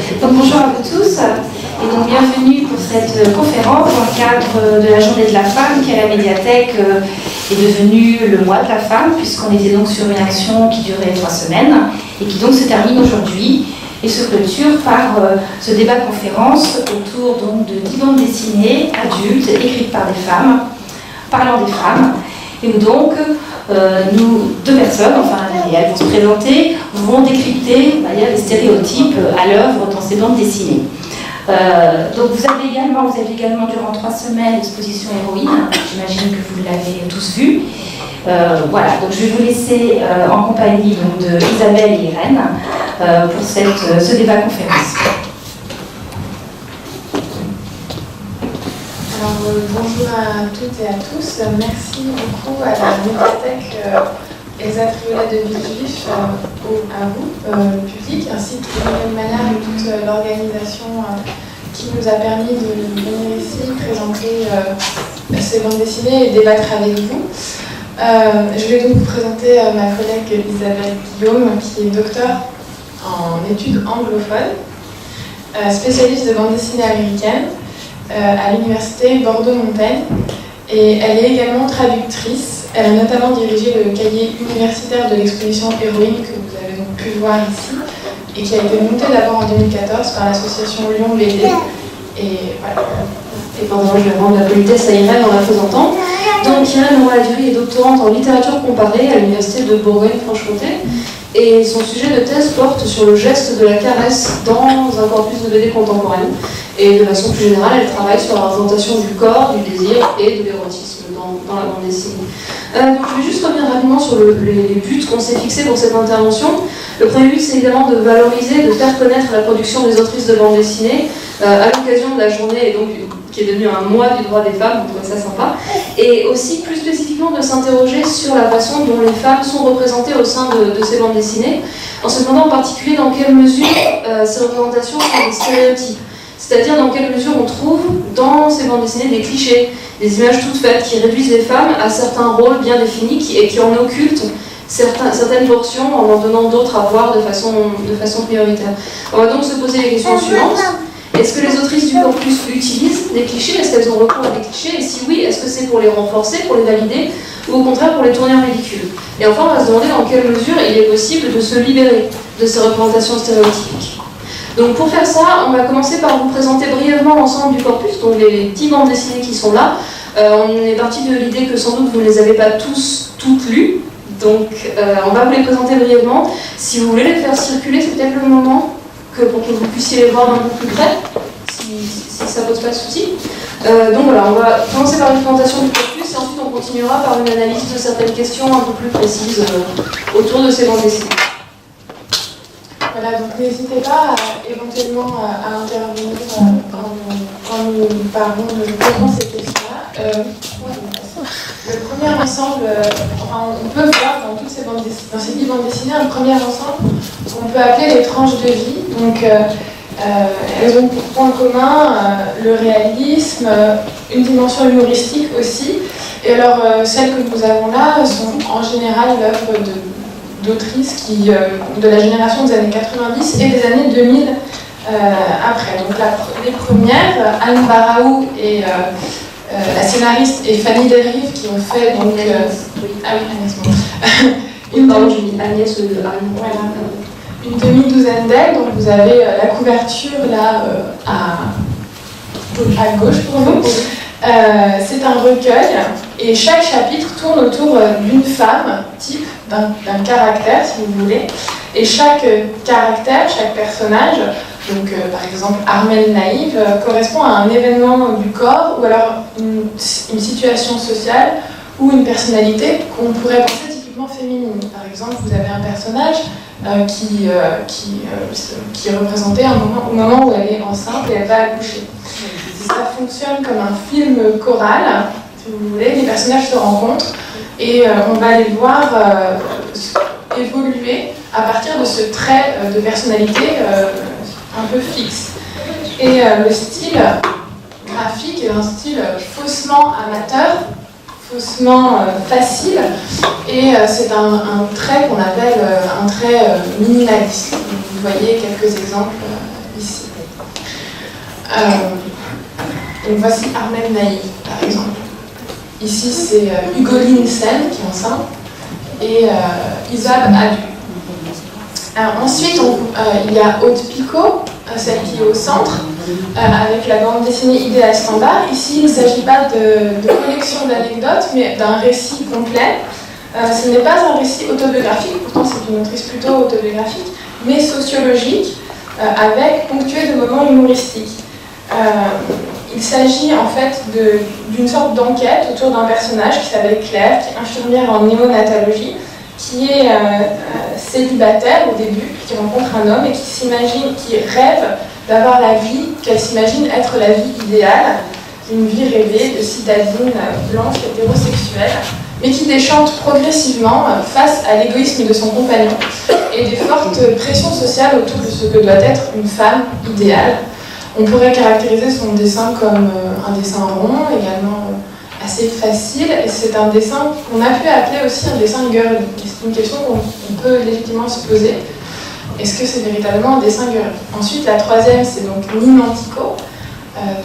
Donc bonjour à vous tous et donc bienvenue pour cette conférence dans le cadre de la Journée de la femme qui à la médiathèque est devenue le mois de la femme, puisqu'on était donc sur une action qui durait 3 semaines et qui donc se termine aujourd'hui et se clôture par ce débat conférence autour donc de 10 bandes dessinées adultes écrites par des femmes, parlant des femmes. Et où donc, nous, 2 personnes, enfin elles vont se présenter, vont décrypter les stéréotypes à l'œuvre dans ces bandes dessinées. Donc vous avez également durant 3 semaines l'exposition Héroïne, j'imagine que vous l'avez tous vue. Voilà, donc je vais vous laisser en compagnie donc, de Isabelle et Irène pour ce débat conférence. Alors, bonjour à toutes et à tous. Merci beaucoup à la médiathèque Elsa Triolet de Villejuif, à vous, le public, ainsi que de même manière à toute l'organisation qui nous a permis de venir ici, présenter ces bandes dessinées et débattre avec vous. Je vais donc vous présenter ma collègue Isabelle Guillaume, qui est docteure en études anglophones, spécialiste de bande dessinée américaine, à l'université Bordeaux-Montaigne, et elle est également traductrice. Elle a notamment dirigé le cahier universitaire de l'exposition Héroïne que vous avez donc pu voir ici et qui a été monté d'abord en 2014 par l'association Lyon BD. Et voilà. Et pardon, je vais rendre la politesse à Irène en la présentant. Donc Irène Morin-Durie est doctorante en littérature comparée à l'université de Bourgogne-Franche-Comté. Et son sujet de thèse porte sur le geste de la caresse dans un corpus de BD contemporaine. Et de façon plus générale, elle travaille sur la représentation du corps, du désir et de l'érotisme dans la bande dessinée. Donc je vais juste revenir rapidement sur les buts qu'on s'est fixés pour cette intervention. Le premier but, c'est évidemment de valoriser, de faire connaître la production des autrices de bande dessinée à l'occasion de la journée, et donc qui est devenue un mois du droit des femmes, on trouvait ça sympa, et aussi plus spécifiquement de s'interroger sur la façon dont les femmes sont représentées au sein de ces bandes dessinées, en se demandant en particulier dans quelle mesure ces représentations sont des stéréotypes, c'est-à-dire dans quelle mesure on trouve dans ces bandes dessinées des clichés, des images toutes faites qui réduisent les femmes à certains rôles bien définis et qui en occultent certaines portions en donnant d'autres à voir de façon prioritaire. On va donc se poser les questions suivantes. Est-ce que les autrices du corpus utilisent des clichés? Est-ce qu'elles ont recours à des clichés? Et si oui, est-ce que c'est pour les renforcer, pour les valider, ou au contraire pour les tourner en ridicule? Et enfin, on va se demander dans quelle mesure il est possible de se libérer de ces représentations stéréotypiques. Donc pour faire ça, on va commencer par vous présenter brièvement l'ensemble du corpus, donc les 10 bandes dessinées qui sont là. On est parti de l'idée que sans doute vous ne les avez pas toutes lues, donc on va vous les présenter brièvement. Si vous voulez les faire circuler, c'est peut-être le moment pour que vous puissiez les voir un peu plus près, si ça ne pose pas de souci. Donc voilà, on va commencer par une présentation du corpus et ensuite on continuera par une analyse de certaines questions un peu plus précises autour de ces bandes dessinées. Voilà, donc n'hésitez pas éventuellement à intervenir quand nous parlons de ces questions-là. Le premier ensemble, on peut voir dans toutes ces bandes dessinées, dans ces 10 bandes dessinées, un premier ensemble qu'on peut appeler les tranches de vie. Donc, elles ont pour point commun le réalisme, une dimension humoristique aussi. Et alors, celles que nous avons là sont en général l'œuvre d'autrices de la génération des années 90 et des années 2000 après. Donc, les premières, Anne Baraou et la scénariste et Fanny Delrive qui ont fait donc une demi-douzaine d'ailes. Donc vous avez la couverture là à gauche pour vous. C'est un recueil et chaque chapitre tourne autour d'une femme type, d'un caractère si vous voulez, et chaque caractère, chaque personnage, donc par exemple Armelle Naïve, correspond à un événement du corps ou alors une situation sociale ou une personnalité qu'on pourrait penser typiquement féminine. Par exemple, vous avez un personnage qui est représenté au moment où elle est enceinte et elle va accoucher. Ça fonctionne comme un film choral, si vous voulez, les personnages se rencontrent et on va les voir évoluer à partir de ce trait de personnalité un peu fixe. Et le style graphique est un style faussement amateur, faussement facile, et c'est un trait qu'on appelle un trait minimaliste. Vous voyez quelques exemples ici. Donc voici Armelle Naïf, par exemple. Ici, c'est Hugoline Sen qui est enceinte et Isab Adu. Ensuite, il y a Aude Picot, celle qui est au centre, avec la bande dessinée Idéal Standard. Ici, il ne s'agit pas de collection d'anecdotes, mais d'un récit complet. Ce n'est pas un récit autobiographique, pourtant c'est une autrice plutôt autobiographique, mais sociologique, avec ponctué de moments humoristiques. Il s'agit en fait d'une sorte d'enquête autour d'un personnage qui s'appelle Claire, qui est infirmière en néonatologie, qui est célibataire au début, qui rencontre un homme et qui rêve d'avoir la vie qu'elle s'imagine être la vie idéale, une vie rêvée de citadine blanche hétérosexuelle, mais qui déchante progressivement face à l'égoïsme de son compagnon et des fortes pressions sociales autour de ce que doit être une femme idéale. On pourrait caractériser son dessin comme un dessin rond, également assez facile, et c'est un dessin qu'on a pu appeler aussi un dessin girly. C'est une question qu'on peut légitimement se poser. Est-ce que c'est véritablement un dessin girly? Ensuite, la troisième, c'est donc Nine Antico,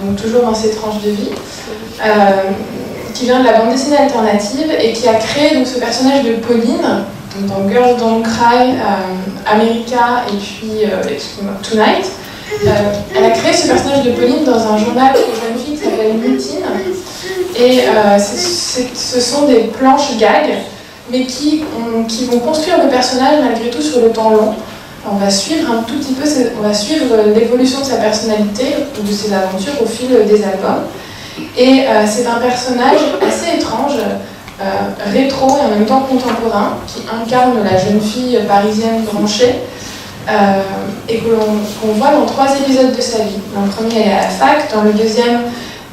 donc toujours dans ses tranches de vie, qui vient de la bande dessinée alternative et qui a créé donc, ce personnage de Pauline, donc dans Girls Don't Cry, America et puis Tonight. Elle a créé ce personnage de Pauline dans un journal pour jeunes filles qui s'appelle Mutine. Et ce sont des planches gags, mais qui vont construire le personnage malgré tout sur le temps long. On va suivre un tout petit peu, on va suivre l'évolution de sa personnalité ou de ses aventures au fil des albums. Et c'est un personnage assez étrange, rétro et en même temps contemporain, qui incarne la jeune fille parisienne branchée, et qu'on voit dans 3 épisodes de sa vie. Dans le premier, elle est à la fac, dans le deuxième,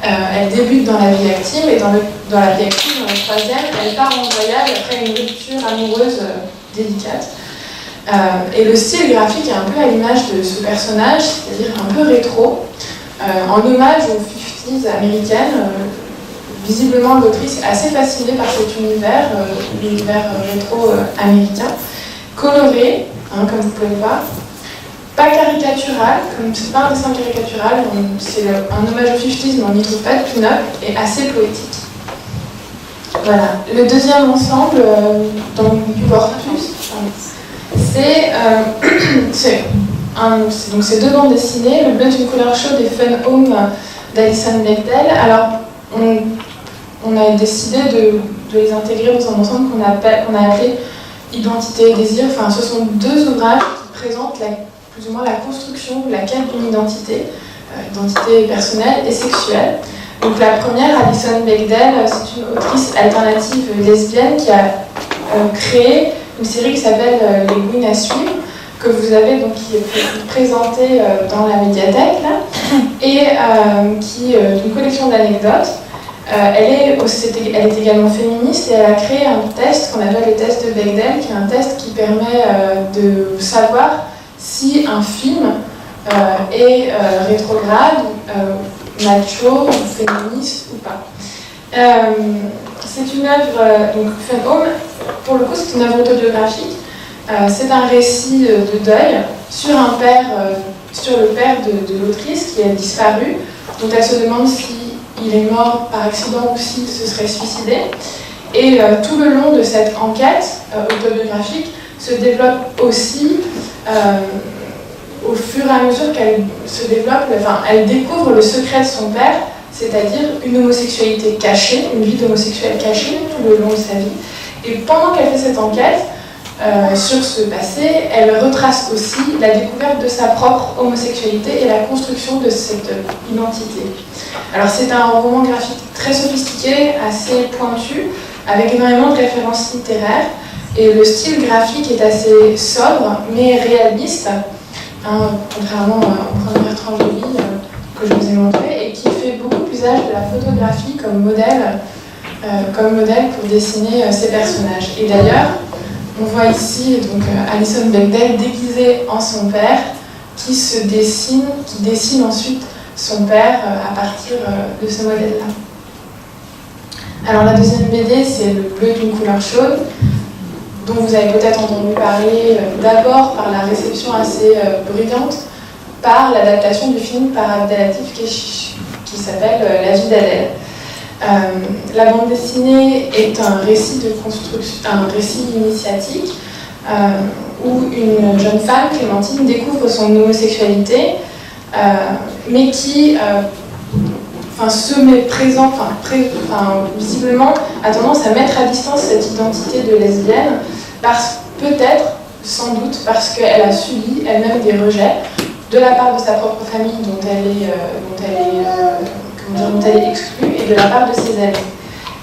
elle débute dans la vie active, et dans la vie active, dans le troisième, elle part en voyage après une rupture amoureuse délicate. Et le style graphique est un peu à l'image de ce personnage, c'est-à-dire un peu rétro, en hommage aux 50s américaines. Visiblement, l'autrice est assez fascinée par cet univers, l'univers rétro américain, coloré, comme vous pouvez voir, pas caricatural, comme c'est pas un dessin caricatural, c'est un hommage aux 50s, mais on n'y trouve pas de pin-up, et assez poétique. Voilà. Le deuxième ensemble, dans du corpus, donc ces 2 bandes dessinées. Le bleu d'une couleur chaude et Fun Home d'Alison Bechdel. Alors, on a décidé de les intégrer dans un ensemble qu'on a appelé Identité et désir. Enfin, ce sont 2 ouvrages qui présentent plus ou moins la construction ou la quête d'une identité, identité personnelle et sexuelle. Donc la première, Alison Bechdel, c'est une autrice alternative lesbienne qui a créé une série qui s'appelle Les Gouines à suivre, que vous avez donc qui est présentée dans la médiathèque là, et qui est une collection d'anecdotes. Elle est également féministe et elle a créé un test qu'on appelle le test de Bechdel, qui est un test qui permet de savoir si un film est rétrograde, macho, ou féministe ou pas. C'est une œuvre, donc Fun Home, pour le coup c'est une œuvre autobiographique. C'est un récit de deuil sur le père de l'autrice qui a disparu, dont elle se demande si il est mort par accident ou s'il se serait suicidé. Et tout le long de cette enquête autobiographique se développe aussi, au fur et à mesure qu'elle se développe, elle découvre le secret de son père, c'est-à-dire une homosexualité cachée, une vie d'homosexuel cachée tout le long de sa vie. Et pendant qu'elle fait cette enquête sur ce passé, elle retrace aussi la découverte de sa propre homosexualité et la construction de cette identité. Alors c'est un roman graphique très sophistiqué, assez pointu, avec énormément de références littéraires, et le style graphique est assez sobre, mais réaliste, contrairement aux premières tranches de vie que je vous ai montrées, et qui fait beaucoup usage de la photographie comme modèle pour dessiner ces personnages. Et d'ailleurs, on voit ici donc, Alison Bechdel déguisée en son père, qui dessine ensuite son père à partir de ce modèle-là. Alors la deuxième BD, c'est Le bleu d'une couleur chaude, dont vous avez peut-être entendu parler d'abord par la réception assez brillante par l'adaptation du film par Abdelatif Kechiche, qui s'appelle La vie d'Adèle. La bande dessinée est un récit de construction, un récit initiatique où une jeune femme, Clémentine, découvre son homosexualité, mais qui se met présent, visiblement a tendance à mettre à distance cette identité de lesbienne, peut-être, sans doute, parce qu'elle a subi elle-même des rejets de la part de sa propre famille dont elle est exclue et de la part de ses amis.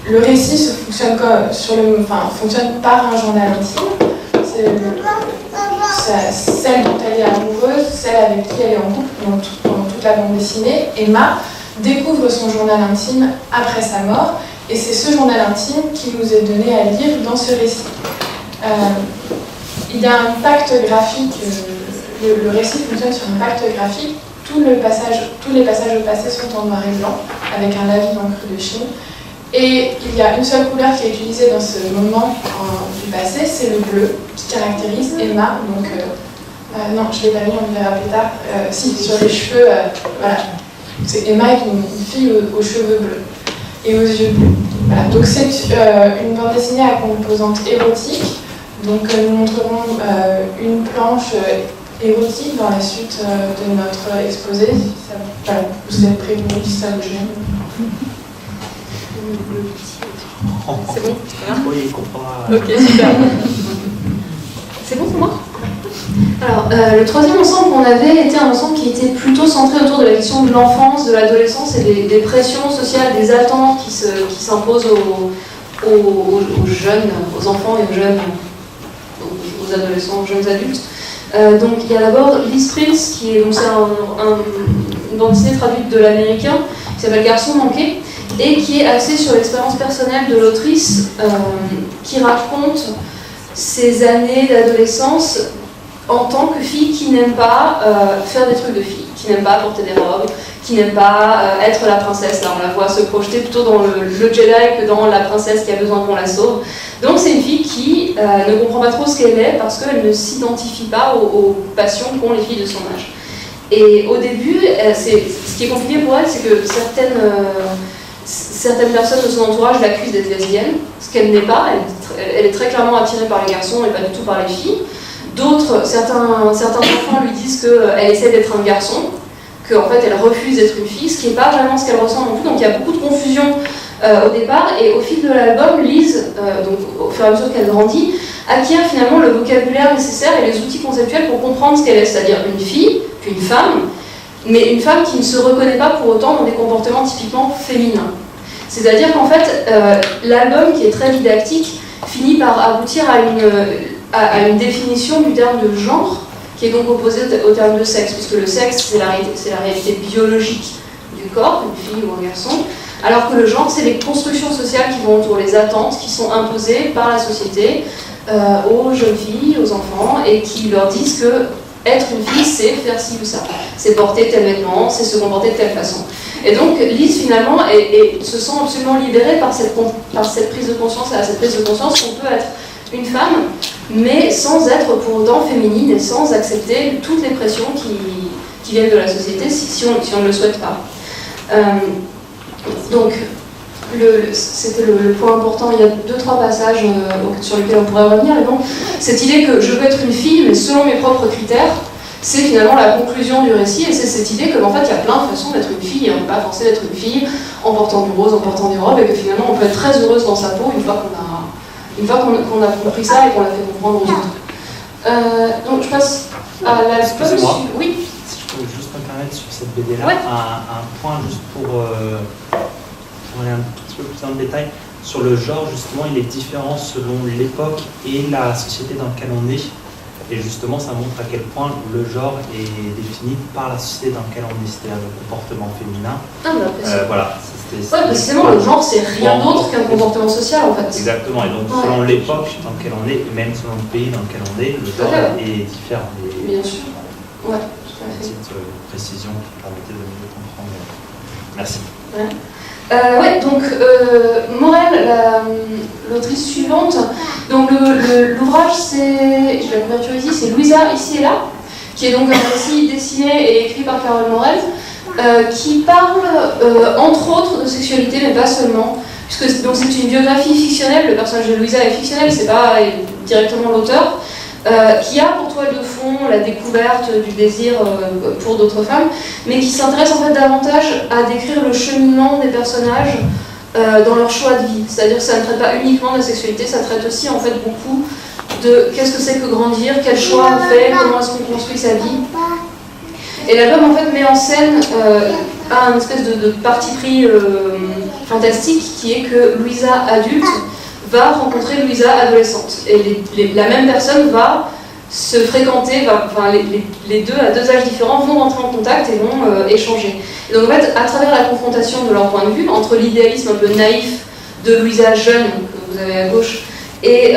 Le récit fonctionne par un journal intime. C'est celle dont elle est amoureuse, celle avec qui elle est en couple dans toute la bande dessinée. Emma découvre son journal intime après sa mort, et c'est ce journal intime qui nous est donné à lire dans ce récit. Il y a un pacte graphique, le récit fonctionne sur un pacte graphique. Tous les passages au passé sont en noir et blanc, avec un lavis d'encre de Chine. Et il y a une seule couleur qui est utilisée dans ce moment du passé, c'est le bleu, qui caractérise Emma. Donc, non, je ne l'ai pas mis, on le verra plus tard. Sur les cheveux, voilà. C'est Emma est une fille aux cheveux bleus et aux yeux bleus. Voilà. Donc c'est une bande dessinée à composante érotique. Donc nous montrerons une planche érotique dans la suite de notre exposé. Voilà, vous êtes prévenus si ça vous gêne. C'est bon? Oui, il comprendra. Ok, super. C'est bon pour moi? Alors, le troisième ensemble qu'on avait était un ensemble qui était plutôt centré autour de la question de l'enfance, de l'adolescence et des pressions sociales, des attentes qui s'imposent aux jeunes, aux enfants et aux adolescents, aux jeunes adultes. Donc il y a d'abord Liz Prince, qui est une bande dessinée traduite de l'américain, qui s'appelle Garçon manqué, et qui est axée sur l'expérience personnelle de l'autrice, qui raconte ses années d'adolescence en tant que fille qui n'aime pas faire des trucs de fille, qui n'aime pas porter des robes, qui n'aime pas être la princesse. Là, on la voit se projeter plutôt dans le Jedi que dans la princesse qui a besoin qu'on la sauve. Donc c'est une fille qui ne comprend pas trop ce qu'elle est parce qu'elle ne s'identifie pas aux passions qu'ont les filles de son âge. Et au début, ce qui est compliqué pour elle, c'est que certaines personnes de son entourage l'accusent d'être lesbienne, ce qu'elle n'est pas. Elle est très clairement attirée par les garçons et pas du tout par les filles. Certains enfants lui disent qu'elle essaie d'être un garçon, qu'en fait elle refuse d'être une fille, ce qui n'est pas vraiment ce qu'elle ressent non plus. Donc il y a beaucoup de confusion au départ, et au fil de l'album, Liz, donc au fur et à mesure qu'elle grandit, acquiert finalement le vocabulaire nécessaire et les outils conceptuels pour comprendre ce qu'elle est, c'est-à-dire une fille, puis une femme, mais une femme qui ne se reconnaît pas pour autant dans des comportements typiquement féminins. C'est-à-dire qu'en fait, l'album, qui est très didactique, finit par aboutir à une définition du terme de genre, qui est donc opposé au terme de sexe, puisque le sexe, c'est la réalité biologique du corps, une fille ou un garçon, alors que le genre, c'est les constructions sociales qui vont autour, les attentes qui sont imposées par la société aux jeunes filles, aux enfants, et qui leur disent que être une fille, c'est faire ci ou ça, c'est porter tel vêtement, c'est se comporter de telle façon. Et donc Liz finalement se sent absolument libérée par cette prise de conscience, cette prise de conscience qu'on peut être une femme, mais sans être pour autant féminine et sans accepter toutes les pressions qui viennent de la société si on ne le souhaite pas. Donc c'était le point important. Il y a 2-3 passages sur lesquels on pourrait revenir. Et donc, cette idée que je veux être une fille, mais selon mes propres critères, c'est finalement la conclusion du récit, et c'est cette idée qu'en fait il y a plein de façons d'être une fille, et on ne peut pas forcer d'être une fille en portant du rose, en portant des robes, et que finalement on peut être très heureuse dans sa peau une fois qu'on a compris ça et qu'on l'a fait comprendre aux autres. Donc je passe à la Excusez-moi. Oui. Si je peux juste me permettre sur cette BD-là, Ouais. un point juste pour aller un petit peu plus dans le détail. Sur le genre, justement, il est différent selon l'époque et la société dans laquelle on est. Et justement, ça montre à quel point le genre est défini par la société dans laquelle on est, c'est-à-dire le comportement féminin. Voilà. Précisément, le genre, c'est rien d'autre qu'un comportement social, en fait. Exactement, et donc selon l'époque dans laquelle on est, et même selon le pays dans lequel on est, le genre est différent. Bien sûr. Ouais, tout à fait. Une petite précision qui permettait de mieux comprendre. Merci. Donc Morel, l'autrice suivante, donc l'ouvrage, c'est, je la couverture ici, c'est Louisa, ici et là, qui est donc un récit dessiné et écrit par Carole Morel, qui parle entre autres de sexualité, mais pas seulement, puisque donc c'est une biographie fictionnelle, le personnage de Louisa est fictionnel, c'est pas directement l'auteur, qui a pour toile de fond la découverte du désir pour d'autres femmes, mais qui s'intéresse en fait davantage à décrire le cheminement des personnages dans leur choix de vie. C'est-à-dire que ça ne traite pas uniquement de la sexualité, ça traite aussi en fait beaucoup de qu'est-ce que c'est que grandir, quel choix on fait, comment est-ce qu'on construit sa vie. Et l'album en fait met en scène un espèce de parti pris fantastique qui est que Louisa adulte va rencontrer Louisa adolescente. Et la même personne va se fréquenter, les deux à deux âges différents vont rentrer en contact et vont échanger. Et donc en fait, à travers la confrontation de leur point de vue, entre l'idéalisme un peu naïf de Louisa jeune, que vous avez à gauche, et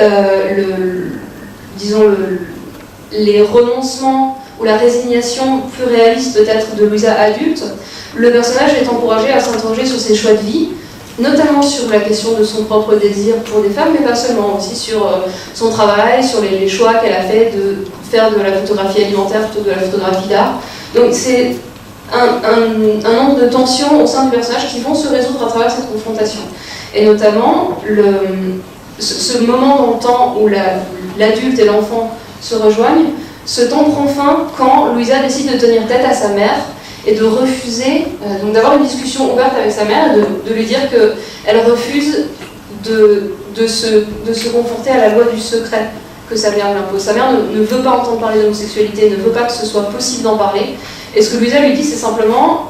les renoncements ou la résignation plus réaliste peut-être de Louisa adulte, le personnage est encouragé à s'interroger sur ses choix de vie, notamment sur la question de son propre désir pour des femmes, mais pas seulement, aussi sur son travail, sur les choix qu'elle a fait de faire de la photographie alimentaire plutôt que de la photographie d'art. Donc c'est un nombre de tensions au sein du personnage qui vont se résoudre à travers cette confrontation. Et notamment, ce moment dans le temps où l'adulte et l'enfant se rejoignent, ce temps prend fin quand Louisa décide de tenir tête à sa mère et de refuser, donc d'avoir une discussion ouverte avec sa mère, de lui dire qu'elle refuse de se conforter à la loi du secret que sa mère lui impose. Sa mère ne veut pas entendre parler d'homosexualité, ne veut pas que ce soit possible d'en parler. Et ce que Louisa lui dit, c'est simplement,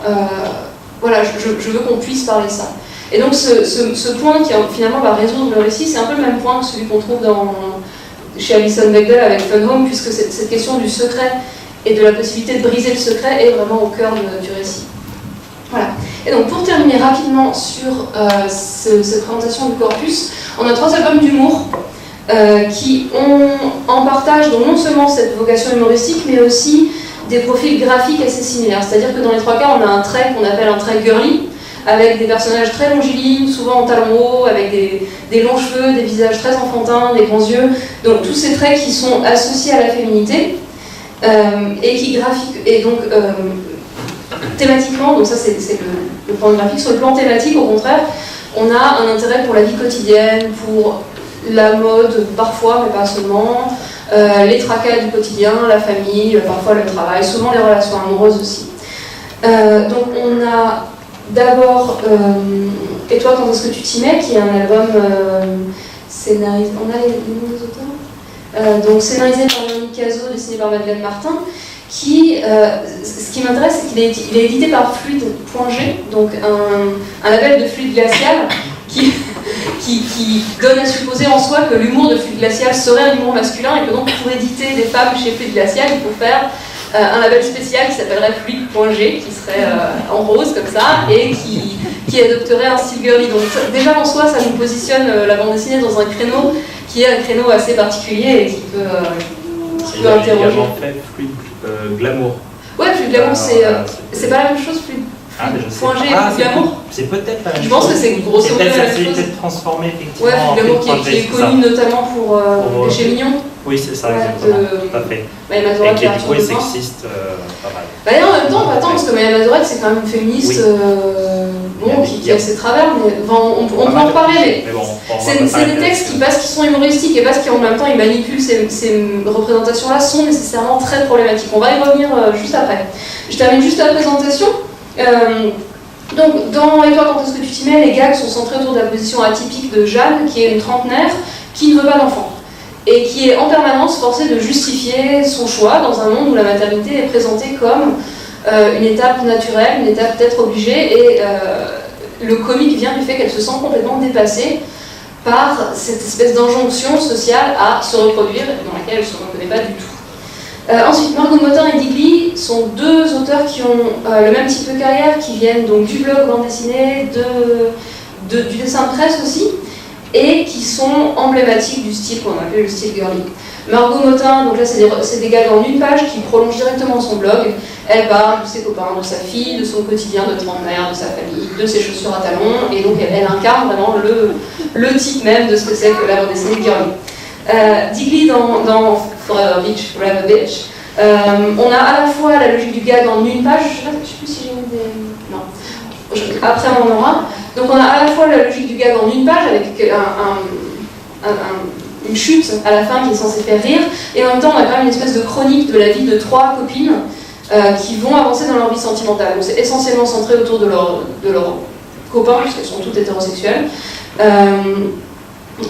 voilà, je veux qu'on puisse parler ça. Et donc ce point qui finalement va résoudre le récit, c'est un peu le même point que celui qu'on trouve chez Alison Bechdel avec Fun Home, puisque cette question du secret et de la possibilité de briser le secret est vraiment au cœur du récit. Voilà. Et donc pour terminer rapidement sur cette présentation du corpus, on a 3 albums d'humour qui ont en partage donc non seulement cette vocation humoristique, mais aussi des profils graphiques assez similaires. C'est-à-dire que dans les 3 cas, on a un trait qu'on appelle un trait girly, avec des personnages très longilignes, souvent en talons hauts, avec des longs cheveux, des visages très enfantins, des grands yeux. Donc tous ces traits qui sont associés à la féminité et qui thématiquement, donc ça c'est le plan graphique. Sur le plan thématique, au contraire, on a un intérêt pour la vie quotidienne, pour la mode parfois, mais pas seulement, les tracas du quotidien, la famille, parfois le travail, souvent les relations amoureuses aussi. Donc on a d'abord Et toi, quand est-ce que tu t'y mets, qui est un album scénarisé... On a les noms des auteurs donc scénarisé par Jean-Michel Cazot, dessiné par Madeleine Martin, qui, ce qui m'intéresse, c'est qu'il est édité par Fluide.g, donc un label de fluide glacial qui donne à supposer en soi que l'humour de Fluide Glacial serait un humour masculin et que donc pour éditer des femmes chez Fluide Glacial, il faut faire un label spécial qui s'appellerait Fluide.g, qui serait en rose comme ça, et qui adopterait un style girly. Donc déjà en soi, ça nous positionne la bande dessinée dans un créneau qui est un créneau assez particulier et qui peut interroger. Il y a également fait Fluide Glamour. Ouais, Fluide Glamour, c'est pas la même chose, Fluide. G, Glamour. C'est peut-être la même chose. Je pense que c'est grosso modo la même chose. C'est peut-être transformé effectivement. Ouais, Fluide Glamour qui est connu notamment pour Péché Mignon. Oui, c'est ça, exactement. Tout à fait. Maya Mazorette, qui est du coup sexiste, pas mal. Bah, et en même temps, attends, parce que Maya Mazorette, c'est quand même une féministe qui a ses travers, mais on peut en parler. Mais bon, c'est des textes qui, parce qu'ils sont humoristiques et parce qu'en même temps ils manipulent ces représentations-là, sont nécessairement très problématiques. On va y revenir juste après. Je termine juste la présentation. Donc, dans Et toi, quand est-ce que tu t'y mets, les gags sont centrés autour de la position atypique de Jeanne, qui est une trentenaire qui ne veut pas d'enfant et qui est en permanence forcée de justifier son choix dans un monde où la maternité est présentée comme une étape naturelle, une étape peut-être obligée, et le comique vient du fait qu'elle se sent complètement dépassée par cette espèce d'injonction sociale à se reproduire, dans laquelle elle ne se reconnaît pas du tout. Ensuite, Margot Motin et Dick Lee sont deux auteurs qui ont le même type de carrière, qui viennent donc du blog bande dessinée, du dessin de presse aussi, et qui sont emblématiques du style qu'on appelle le style girly. Margot Motin, donc là c'est des gags en une page qui prolongent directement son blog. Elle parle de ses copains, de sa fille, de son quotidien de trentenaire, de sa famille, de ses chaussures à talons, et donc elle incarne vraiment le type même de ce que c'est que la bande dessinée girly. Dick Lee dans Forever Bitch, On a à la fois la logique du gag en une page, je ne sais plus si j'ai mis des... Non. Après on en aura. Donc on a à la fois la logique du gag en une page avec une chute à la fin qui est censée faire rire, et en même temps on a quand même une espèce de chronique de la vie de 3 copines qui vont avancer dans leur vie sentimentale. Donc c'est essentiellement centré autour de leurs copains, puisqu'elles sont toutes hétérosexuelles.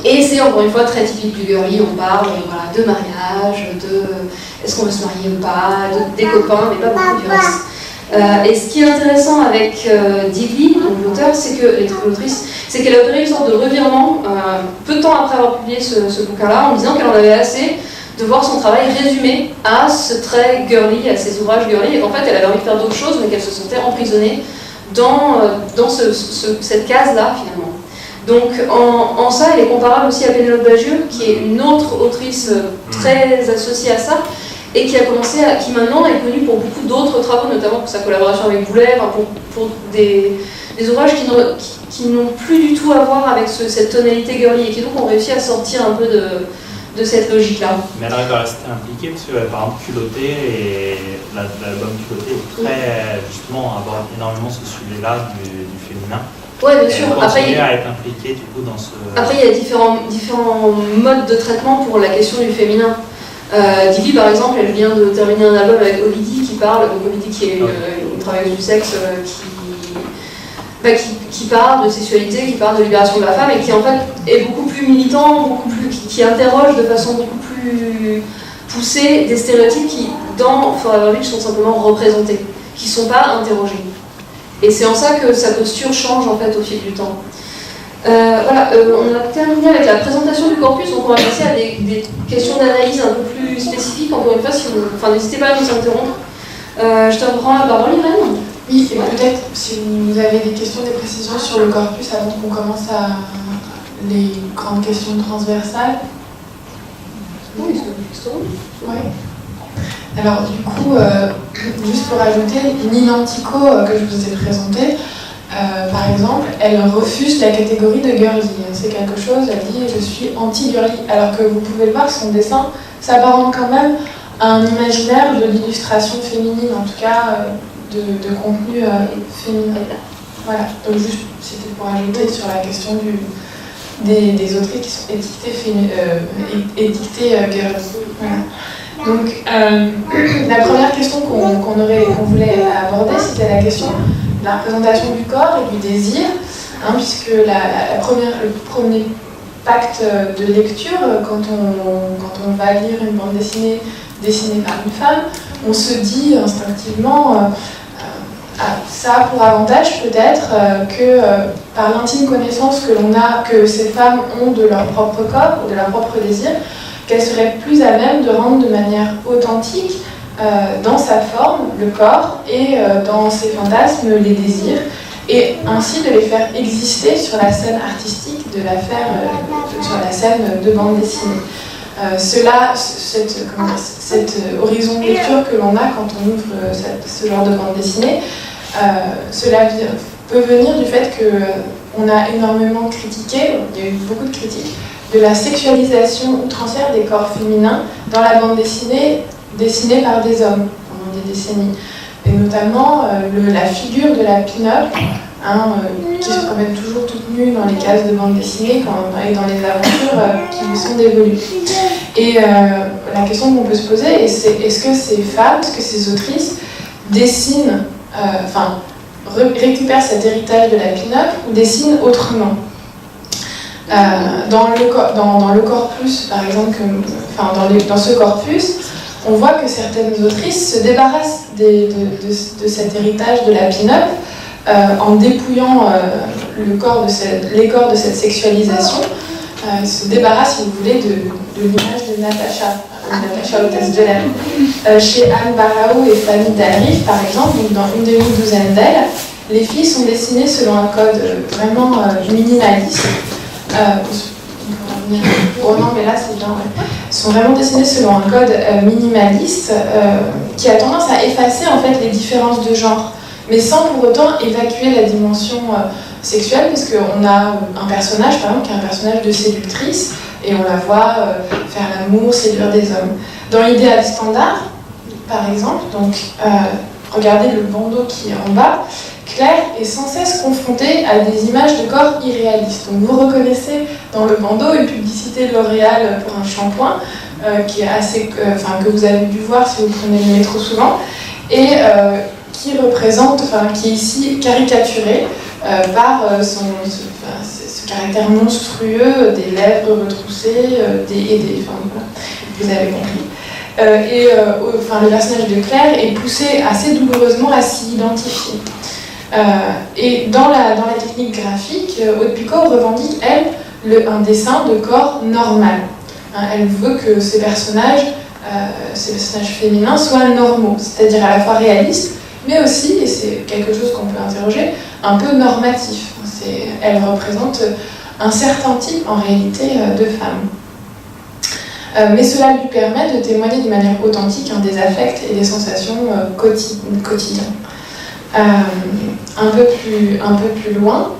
Et c'est encore une fois très typique du girly, on parle de mariage, de est-ce qu'on veut se marier ou pas, des copains, mais pas beaucoup du reste. Et ce qui est intéressant avec Digby, l'auteur, c'est que l'autrice, c'est qu'elle a opéré une sorte de revirement peu de temps après avoir publié ce bouquin-là, en disant qu'elle en avait assez de voir son travail résumé à ce trait girly, à ses ouvrages girly, et qu'en fait elle avait envie de faire d'autres choses, mais qu'elle se sentait emprisonnée dans cette case-là finalement. Donc en ça, elle est comparable aussi à Pénélope Bagieux, qui est une autre autrice très associée à ça, et qui maintenant est connue pour beaucoup d'autres travaux, notamment pour sa collaboration avec Boulet, pour des ouvrages qui n'ont plus du tout à voir avec cette tonalité girly, et qui donc ont réussi à sortir un peu de cette logique-là. Mais elle arrive à rester impliquée, parce que par exemple Culotté, et l'album Culotté est très, justement, aborde énormément ce sujet-là du féminin. Ouais, bien sûr. Après, il à être impliqué du coup dans ce... Après, il y a différents modes de traitement pour la question du féminin. Digby, par exemple, elle vient de terminer un album avec Ovidie qui parle, donc Ovidie qui est une travailleuse du sexe qui parle de sexualité, qui parle de libération de la femme, et qui en fait est beaucoup plus militant, qui interroge de façon beaucoup plus poussée des stéréotypes qui, dans Forever Beach, sont simplement représentés, qui ne sont pas interrogés. Et c'est en ça que sa posture change en fait au fil du temps. Voilà, on a terminé avec la présentation du corpus, donc on va passer à des questions d'analyse un peu plus spécifiques. Encore une fois, n'hésitez pas à nous interrompre. Je te reprends la parole, Irène. Oui, et peut-être si vous avez des questions, des précisions sur le corpus avant qu'on commence à les grandes questions transversales. Oui, c'est une Oui. Alors du coup, juste pour ajouter, Nina Antico que je vous ai présentée, par exemple, elle refuse la catégorie de girly. C'est quelque chose, elle dit je suis anti-girly, alors que vous pouvez le voir, son dessin s'apparente quand même à un imaginaire de l'illustration féminine, en tout cas de contenu féminin. Voilà, donc juste c'était pour ajouter sur la question des autrices qui sont étiquetées girly. Voilà. Donc, la première question qu'on voulait aborder, c'était la question de la représentation du corps et du désir, puisque le premier pacte de lecture, quand on va lire une bande dessinée par une femme, on se dit instinctivement ça a pour avantage peut-être que par l'intime connaissance que l'on a, que ces femmes ont de leur propre corps ou de leur propre désir, qu'elle serait plus à même de rendre de manière authentique dans sa forme, le corps, et dans ses fantasmes, les désirs, et ainsi de les faire exister sur la scène artistique, sur la scène de bande dessinée. Cet horizon de lecture que l'on a quand on ouvre ce genre de bande dessinée, cela peut venir du fait qu'on a énormément critiqué, il y a eu beaucoup de critiques, de la sexualisation outrancière des corps féminins dans la bande dessinée par des hommes pendant des décennies. Et notamment la figure de la pin-up, qui se promène toujours toute nue dans les cases de bande dessinée et dans les aventures qui lui sont dévolues. Et la question qu'on peut se poser, c'est est-ce que ces femmes, est-ce que ces autrices dessinent, récupèrent cet héritage de la pin-up ou dessinent autrement ? Dans le corpus, par exemple, dans ce corpus, on voit que certaines autrices se débarrassent de cet héritage de la pin-up en dépouillant les corps de cette sexualisation, se débarrassent, si vous voulez, de l'image de Natacha hôtesse de l'air. Chez Anne Barrault et Fanny Dalrif, par exemple, donc dans une demi-douzaine d'elles, les filles sont dessinées selon un code vraiment minimaliste. Oh non, mais là c'est bien. Ouais. Ils sont vraiment dessinés selon un code minimaliste qui a tendance à effacer en fait les différences de genre, mais sans pour autant évacuer la dimension sexuelle, parce qu'on a un personnage, par exemple, qui est un personnage de séductrice, et on la voit faire l'amour, séduire des hommes. Dans l'idéal standard, par exemple, donc regardez le bandeau qui est en bas, Claire est sans cesse confrontée à des images de corps irréalistes. Donc vous reconnaissez dans le bandeau une publicité de L'Oréal pour un shampoing qui est assez, que vous avez dû voir si vous prenez le métro souvent, et qui est ici caricaturé par ce caractère monstrueux des lèvres retroussées, vous avez compris. Le personnage de Claire est poussé assez douloureusement à s'y identifier. Et dans la technique graphique, Aude Picot revendique, elle, un dessin de corps normal. Elle veut que ces personnages féminins soient normaux, c'est-à-dire à la fois réalistes, mais aussi, et c'est quelque chose qu'on peut interroger, un peu normatif. Elle représente un certain type, en réalité, de femme. Mais cela lui permet de témoigner de manière authentique des affects et des sensations quotidiens. Un peu plus loin,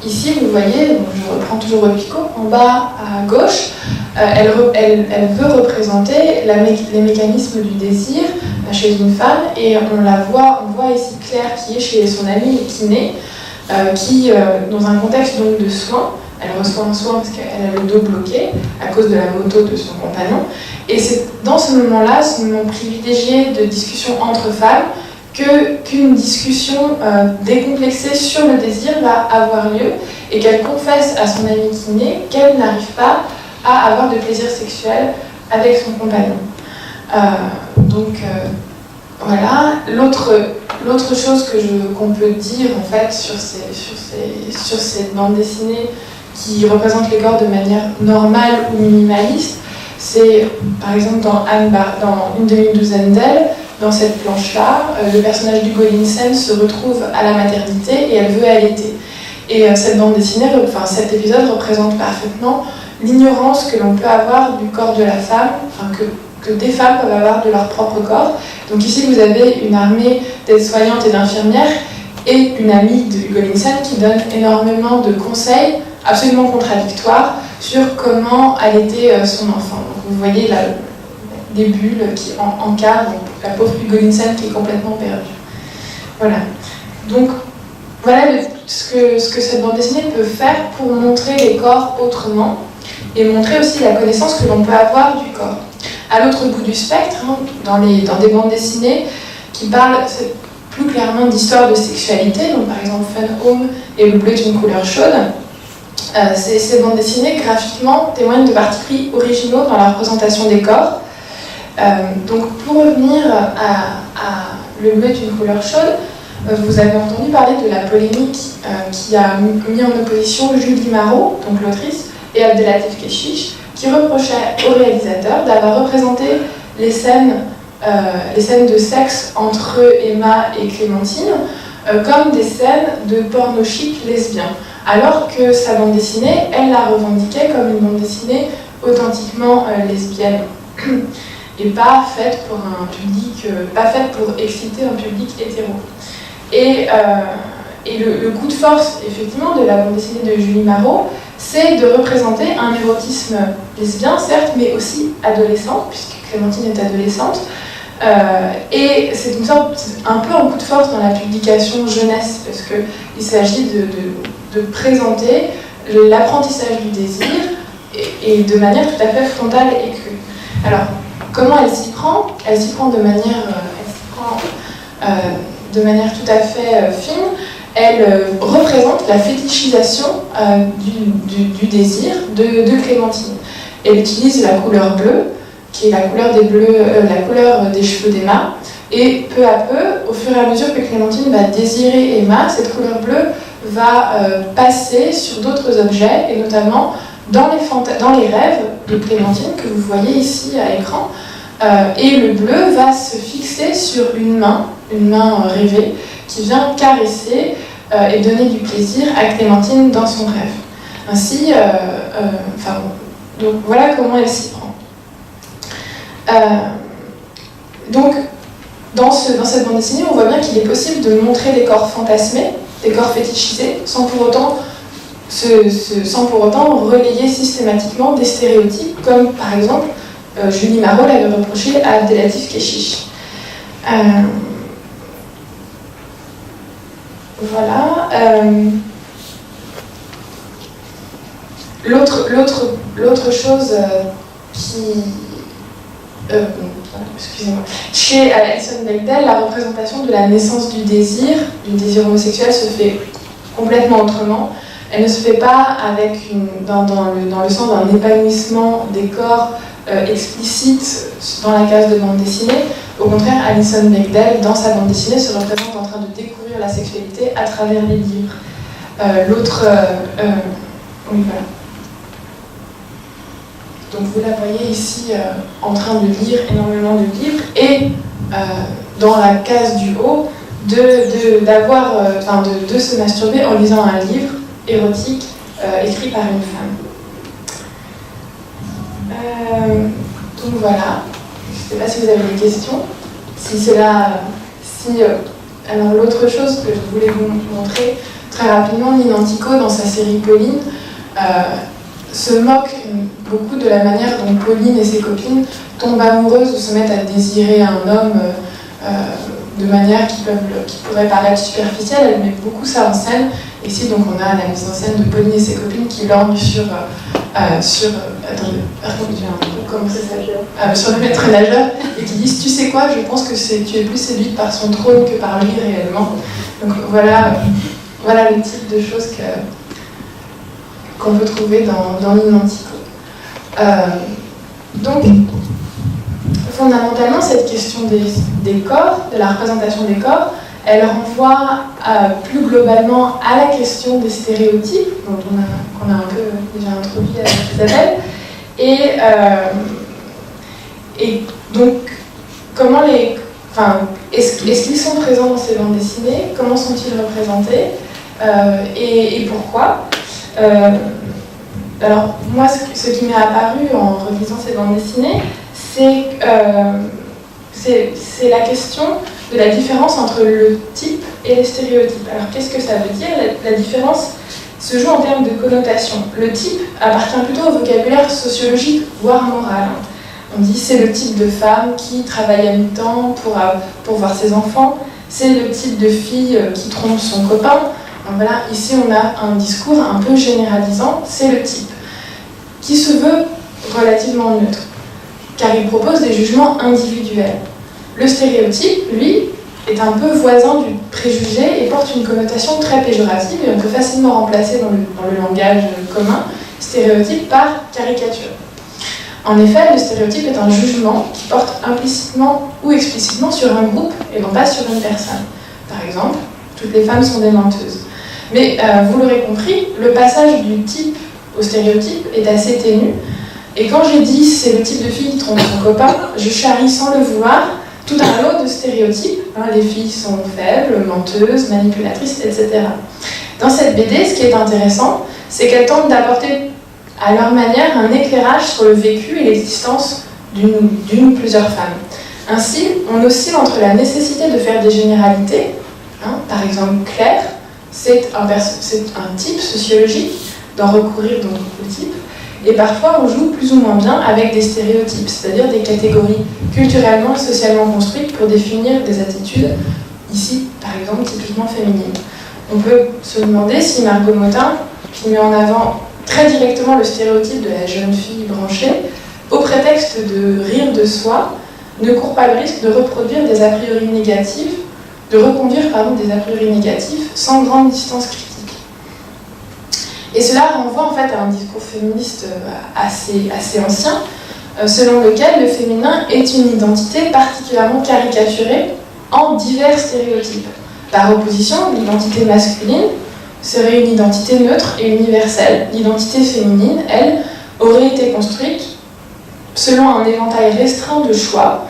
ici vous voyez, je reprends toujours Aude Picot, en bas à gauche, elle veut représenter les mécanismes du désir chez une femme, et on voit ici Claire qui est chez son amie kiné, qui, dans un contexte donc de soins, elle reçoit un soin parce qu'elle a le dos bloqué à cause de la moto de son compagnon, et c'est dans ce moment-là, ce moment privilégié de discussion entre femmes, qu'une discussion décomplexée sur le désir va avoir lieu, et qu'elle confesse à son amie kiné qu'elle n'arrive pas à avoir de plaisir sexuel avec son compagnon. Voilà. L'autre chose qu'on peut dire en fait sur ces bandes dessinées qui représentent les corps de manière normale ou minimaliste, c'est par exemple dans Une demi-douzaine d'ailes, dans cette planche-là, le personnage d'Hugo Linssen se retrouve à la maternité et elle veut allaiter. Et cette bande dessinée, cet épisode représente parfaitement l'ignorance que l'on peut avoir du corps de la femme, que des femmes peuvent avoir de leur propre corps. Donc ici, vous avez une armée d'aides-soignantes et d'infirmières et une amie de Hugo Linssen qui donne énormément de conseils absolument contradictoires sur comment allaiter son enfant. Donc vous voyez là, des bulles qui encadrent la pauvre Hugo Linssen qui est complètement perdue. Voilà. Donc voilà ce que cette bande dessinée peut faire pour montrer les corps autrement et montrer aussi la connaissance que l'on peut avoir du corps. À l'autre bout du spectre, dans des bandes dessinées qui parlent plus clairement d'histoire de sexualité, donc par exemple Fun Home et Le bleu est une couleur chaude, ces bandes dessinées graphiquement témoignent de partis pris originaux dans la représentation des corps. Donc pour revenir à Le bleu est une couleur chaude, vous avez entendu parler de la polémique qui a mis en opposition Julie Marot, donc l'autrice, et Abdelatif Kechiche, qui reprochait au réalisateur d'avoir représenté les scènes de sexe entre Emma et Clémentine comme des scènes de porno chic lesbien, alors que sa bande dessinée, elle la revendiquait comme une bande dessinée authentiquement lesbienne et pas faite pour un public, pas faite pour exciter un public hétéro. Et le coup de force, effectivement, de la bande dessinée de Julie Marot, c'est de représenter un érotisme lesbien, certes, mais aussi adolescent, puisque Clémentine est adolescente. Et c'est une sorte, un peu un coup de force dans la publication jeunesse, parce qu'il s'agit de présenter l'apprentissage du désir et de manière tout à fait frontale et crue. Alors, comment elle s'y prend ? Elle s'y prend de manière tout à fait fine. Elle représente la fétichisation du désir de Clémentine. Elle utilise la couleur bleue, qui est la couleur des cheveux d'Emma, et peu à peu, au fur et à mesure que Clémentine va désirer Emma, cette couleur bleue va passer sur d'autres objets, et notamment dans les rêves de Clémentine, que vous voyez ici à l'écran, et le bleu va se fixer sur une main rêvée, qui vient caresser et donner du plaisir à Clémentine dans son rêve. Ainsi, donc voilà comment elle s'y prend. Donc, dans cette bande dessinée, on voit bien qu'il est possible de montrer des corps fantasmés, des corps fétichisés, sans pour autant relayer systématiquement des stéréotypes, comme par exemple Julie Marot l'avait reproché à Abdelatif Kechiche. Voilà. L'autre chose excusez-moi. Chez Alison Bechdel, la représentation de la naissance du désir homosexuel se fait complètement autrement. Elle ne se fait pas dans le sens d'un épanouissement des corps explicite dans la case de bande dessinée. Au contraire, Alison Bechdel, dans sa bande dessinée, se représente en train de découvrir la sexualité à travers les livres. Oui, voilà. Donc vous la voyez ici en train de lire énormément de livres et dans la case du haut de se masturber en lisant un livre érotique écrit par une femme. Donc voilà. Je ne sais pas si vous avez des questions. Alors l'autre chose que je voulais vous montrer très rapidement, Nin Antico dans sa série Pauline se moque beaucoup de la manière dont Pauline et ses copines tombent amoureuses ou se mettent à désirer un homme de manière qui pourrait paraître superficielle. Elle met beaucoup ça en scène. Ici, donc, on a la mise en scène de Pauline et ses copines qui lorgnent sur le maître nageur et qui disent « Tu sais quoi, je pense que tu es plus séduite par son trône que par lui réellement. » Donc voilà le type de choses qu'on peut trouver dans Nin Antico. Donc, fondamentalement, cette question des corps, de la représentation des corps, elle renvoie plus globalement à la question des stéréotypes, dont qu'on a un peu déjà introduit avec Isabelle. Et donc, est-ce qu'ils sont présents dans ces bandes dessinées? Comment sont-ils représentés? Et pourquoi? Alors, moi, ce qui m'est apparu en relisant ces bandes dessinées, c'est la question de la différence entre le type et les stéréotypes. Alors, qu'est-ce que ça veut dire? La différence se joue en termes de connotation. Le type appartient plutôt au vocabulaire sociologique, voire moral. On dit c'est le type de femme qui travaille à mi-temps pour voir ses enfants, c'est le type de fille qui trompe son copain. Donc voilà, ici on a un discours un peu généralisant, c'est le type, qui se veut relativement neutre, car il propose des jugements individuels. Le stéréotype, lui, est un peu voisin du préjugé et porte une connotation très péjorative, et on peut facilement remplacer dans le langage commun stéréotype par caricature. En effet, le stéréotype est un jugement qui porte implicitement ou explicitement sur un groupe et non pas sur une personne. Par exemple, toutes les femmes sont des menteuses. Mais vous l'aurez compris, le passage du type au stéréotype est assez ténu. Et quand j'ai dit c'est le type de fille qui trompe son copain, je charrie sans le vouloir tout un lot de stéréotypes. Les filles sont faibles, menteuses, manipulatrices, etc. Dans cette BD, ce qui est intéressant, c'est qu'elle tente d'apporter à leur manière un éclairage sur le vécu et l'existence d'une ou plusieurs femmes. Ainsi, on oscille entre la nécessité de faire des généralités, par exemple Claire, c'est un type sociologique, d'en recourir donc au type, et parfois on joue plus ou moins bien avec des stéréotypes, c'est-à-dire des catégories culturellement et socialement construites pour définir des attitudes, ici par exemple typiquement féminines. On peut se demander si Margot Motin, qui met en avant très directement le stéréotype de la jeune fille branchée, au prétexte de rire de soi, ne court pas le risque de reproduire des a priori négatifs, de reconduire des a priori négatifs sans grande distance critique. Et cela renvoie en fait à un discours féministe assez ancien, selon lequel le féminin est une identité particulièrement caricaturée en divers stéréotypes. Par opposition, l'identité masculine serait une identité neutre et universelle. L'identité féminine, elle, aurait été construite selon un éventail restreint de choix.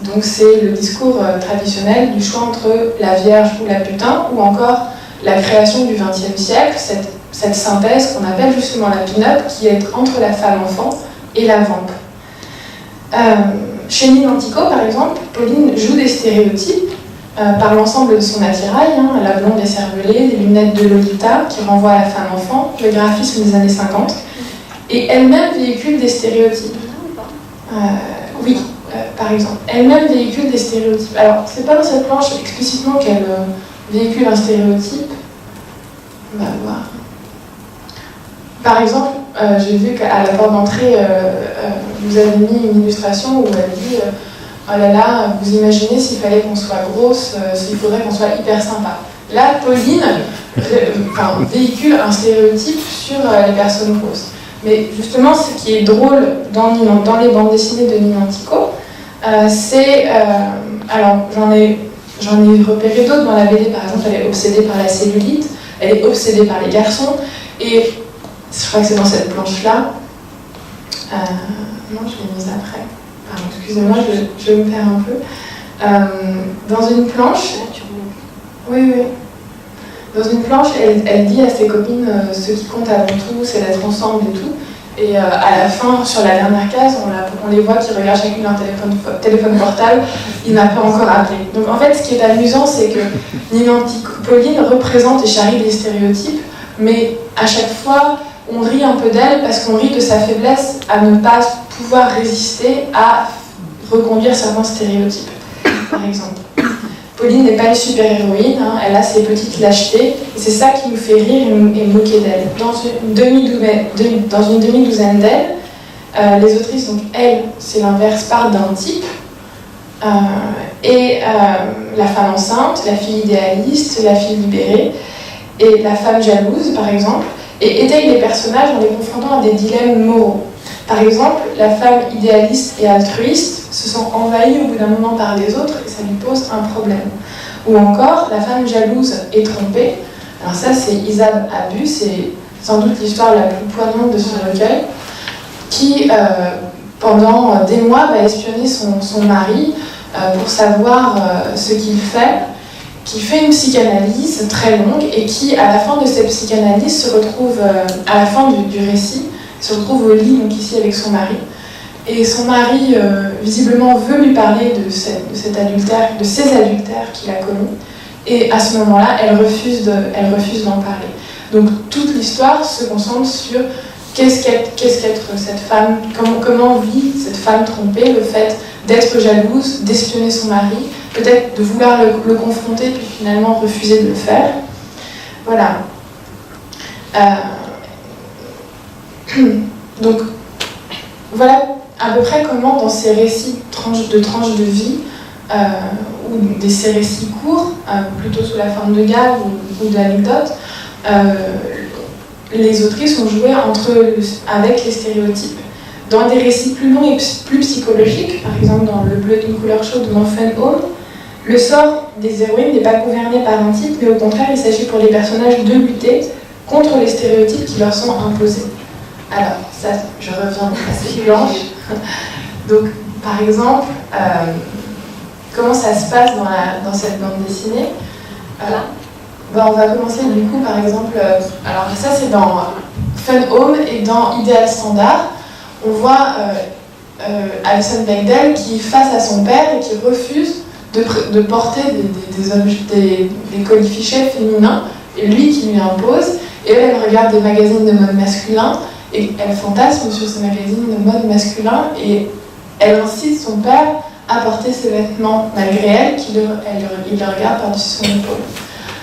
Donc c'est le discours traditionnel du choix entre la vierge ou la putain, ou encore la création du XXe siècle, cette synthèse qu'on appelle justement la pin-up, qui est entre la femme-enfant et la vampe. Chez Nin Antico, par exemple, Pauline joue des stéréotypes par l'ensemble de son attirail, la blonde écervelée, les lunettes de Lolita qui renvoient à la femme-enfant, le graphisme des années 50, et elle-même véhicule des stéréotypes. Oui, par exemple, elle-même véhicule des stéréotypes. Alors, c'est pas dans cette planche explicitement qu'elle véhicule un stéréotype. On va voir. Par exemple, j'ai vu qu'à la porte d'entrée, vous avez mis une illustration où elle dit oh là là, vous imaginez s'il fallait qu'on soit grosse, s'il faudrait qu'on soit hyper sympa. Là, Pauline véhicule un stéréotype sur les personnes grosses. Mais justement, ce qui est drôle dans les bandes dessinées de Nina Antico, c'est... alors, j'en ai repéré d'autres dans la BD, par exemple, elle est obsédée par la cellulite, elle est obsédée par les garçons, et je crois que c'est dans cette planche-là. Non, je l'ai mise après. Pardon, excusez-moi, je me perds un peu. Dans une planche... Oui. Dans une planche, elle dit à ses copines ce qui compte avant tout, c'est d'être ensemble et tout. Et à la fin, sur la dernière case, on les voit qui regardent chacune leur téléphone portable. Il n'a pas encore appelé. Donc en fait, ce qui est amusant, c'est que Pauline représente et charrie des stéréotypes, mais à chaque fois, on rit un peu d'elle parce qu'on rit de sa faiblesse à ne pas pouvoir résister à reconduire certains stéréotypes, par exemple. Pauline n'est pas une super-héroïne, hein, elle a ses petites lâchetés, et c'est ça qui nous fait rire et moquer d'elle. Dans une demi-douzaine d'elles, les autrices, donc elles, c'est l'inverse, partent d'un type, la femme enceinte, la fille idéaliste, la fille libérée, et la femme jalouse, par exemple, et étayent les personnages en les confrontant à des dilemmes moraux. Par exemple, la femme idéaliste et altruiste se sent envahie au bout d'un moment par les autres et ça lui pose un problème. Ou encore, la femme jalouse et trompée. Alors ça, c'est Isab Abu, c'est sans doute l'histoire la plus poignante de ce recueil, qui, pendant des mois, va espionner son mari pour savoir ce qu'il fait, qui fait une psychanalyse très longue et qui, à la fin de cette psychanalyse, se retrouve, à la fin du récit, se retrouve au lit, donc ici avec son mari. Et son mari, visiblement, veut lui parler de cet adultère, de ces adultères qu'il a commis. Et à ce moment-là, elle refuse d'en parler. Donc toute l'histoire se concentre sur qu'est-ce qu'être cette femme, comment vit cette femme trompée, le fait d'être jalouse, d'espionner son mari, peut-être de vouloir le confronter, puis finalement refuser de le faire. Voilà. Donc, voilà à peu près comment dans ces récits de tranches de vie, ou ces récits courts, plutôt sous la forme de gags ou d'anecdotes, les autrices ont joué avec les stéréotypes. Dans des récits plus longs et plus psychologiques, par exemple dans Le bleu d'une couleur chaude ou dans Fun Home, le sort des héroïnes n'est pas gouverné par un type, mais au contraire, il s'agit pour les personnages de lutter contre les stéréotypes qui leur sont imposés. Alors, ça, je reviens à cette planche. Donc, par exemple, comment ça se passe dans cette bande dessinée on va commencer du coup, par exemple, alors ça c'est dans Fun Home et dans Idéal Standard, on voit Alison Bechdel qui, face à son père, et qui refuse de porter des colifichets féminins, et lui qui lui impose, et elle regarde des magazines de mode masculin, et elle fantasme sur ces magazines de mode masculin, et elle incite son père à porter ses vêtements malgré elle, il le regarde par-dessus son épaule.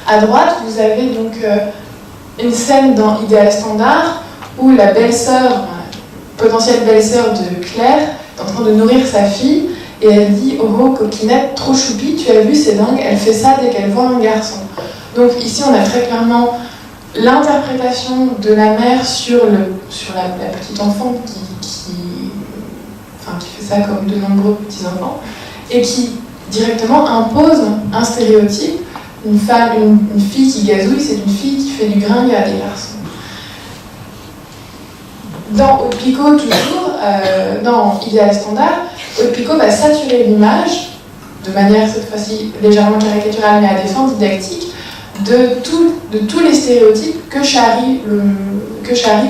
À droite, vous avez donc une scène dans Idéal Standard où la belle-sœur, potentielle belle-sœur de Claire, est en train de nourrir sa fille, et elle dit « Oh, coquinette, trop choupie, tu as vu, c'est dingue, elle fait ça dès qu'elle voit un garçon. » Donc ici, on a très clairement l'interprétation de la mère sur la petite enfant qui fait ça comme de nombreux petits-enfants, et qui directement impose un stéréotype. Une fille qui gazouille, c'est une fille qui fait du gringue à des garçons. Dans Haute Picot, toujours, dans Idéal Standard, Haute Picot va saturer l'image, de manière cette fois-ci légèrement caricaturale mais à des fins didactiques, de tous les stéréotypes que charrie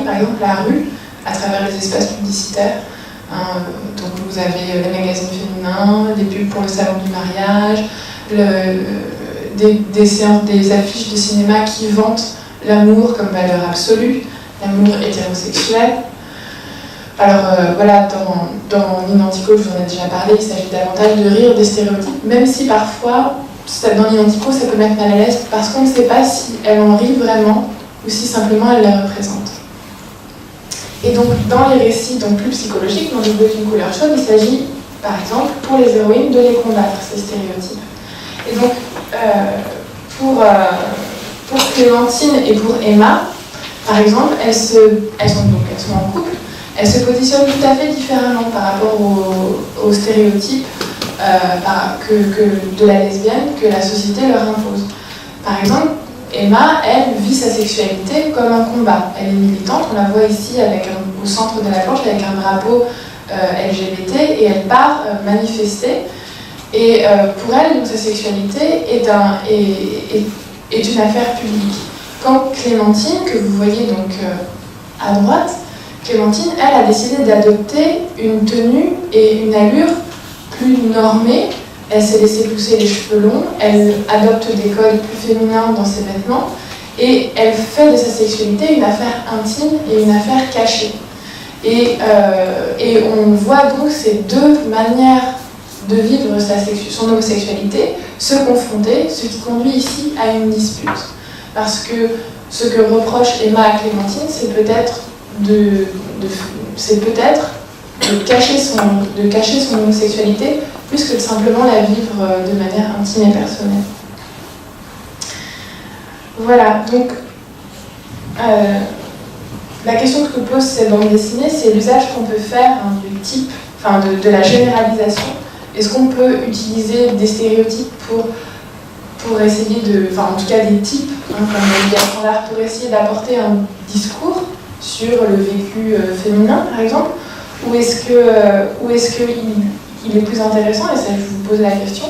par exemple la rue à travers les espaces publicitaires. Donc vous avez les magazines féminins, des pubs pour le salon du mariage, des affiches de cinéma qui vantent l'amour comme valeur absolue, l'amour hétérosexuel. Alors voilà, dans l'identico, je vous en ai déjà parlé, il s'agit davantage de rire des stéréotypes, même si parfois, dans l'identico, ça peut mettre mal à l'aise parce qu'on ne sait pas si elle en rit vraiment ou si simplement elle les représente. Et donc, dans les récits donc, plus psychologiques, dans Le bleu est une couleur chaude, il s'agit, par exemple, pour les héroïnes, de les combattre, ces stéréotypes. Et donc, pour Clémentine et pour Emma, par exemple, elles sont en couple, elles se positionnent tout à fait différemment par rapport aux stéréotypes de la lesbienne que la société leur impose. Par exemple, Emma, elle, vit sa sexualité comme un combat. Elle est militante, on la voit ici au centre de la planche avec un drapeau LGBT et elle part manifester. Et pour elle, donc, sa sexualité est une affaire publique. Quand Clémentine, que vous voyez donc à droite, Clémentine, elle a décidé d'adopter une tenue et une allure plus normée. Elle s'est laissée pousser les cheveux longs, elle adopte des codes plus féminins dans ses vêtements et elle fait de sa sexualité une affaire intime et une affaire cachée. Et on voit donc ces deux manières de vivre son homosexualité se confronter, ce qui conduit ici à une dispute. Parce que ce que reproche Emma à Clémentine, c'est peut-être de cacher son homosexualité plus que de simplement la vivre de manière intime et personnelle. Voilà, donc la question que pose cette bande dessinée, c'est l'usage qu'on peut faire du type, de la généralisation. Est-ce qu'on peut utiliser des stéréotypes pour essayer en tout cas des types, comme le standard, pour essayer d'apporter un discours sur le vécu féminin, par exemple, ou est-ce qu'il est plus intéressant, et ça je vous pose la question,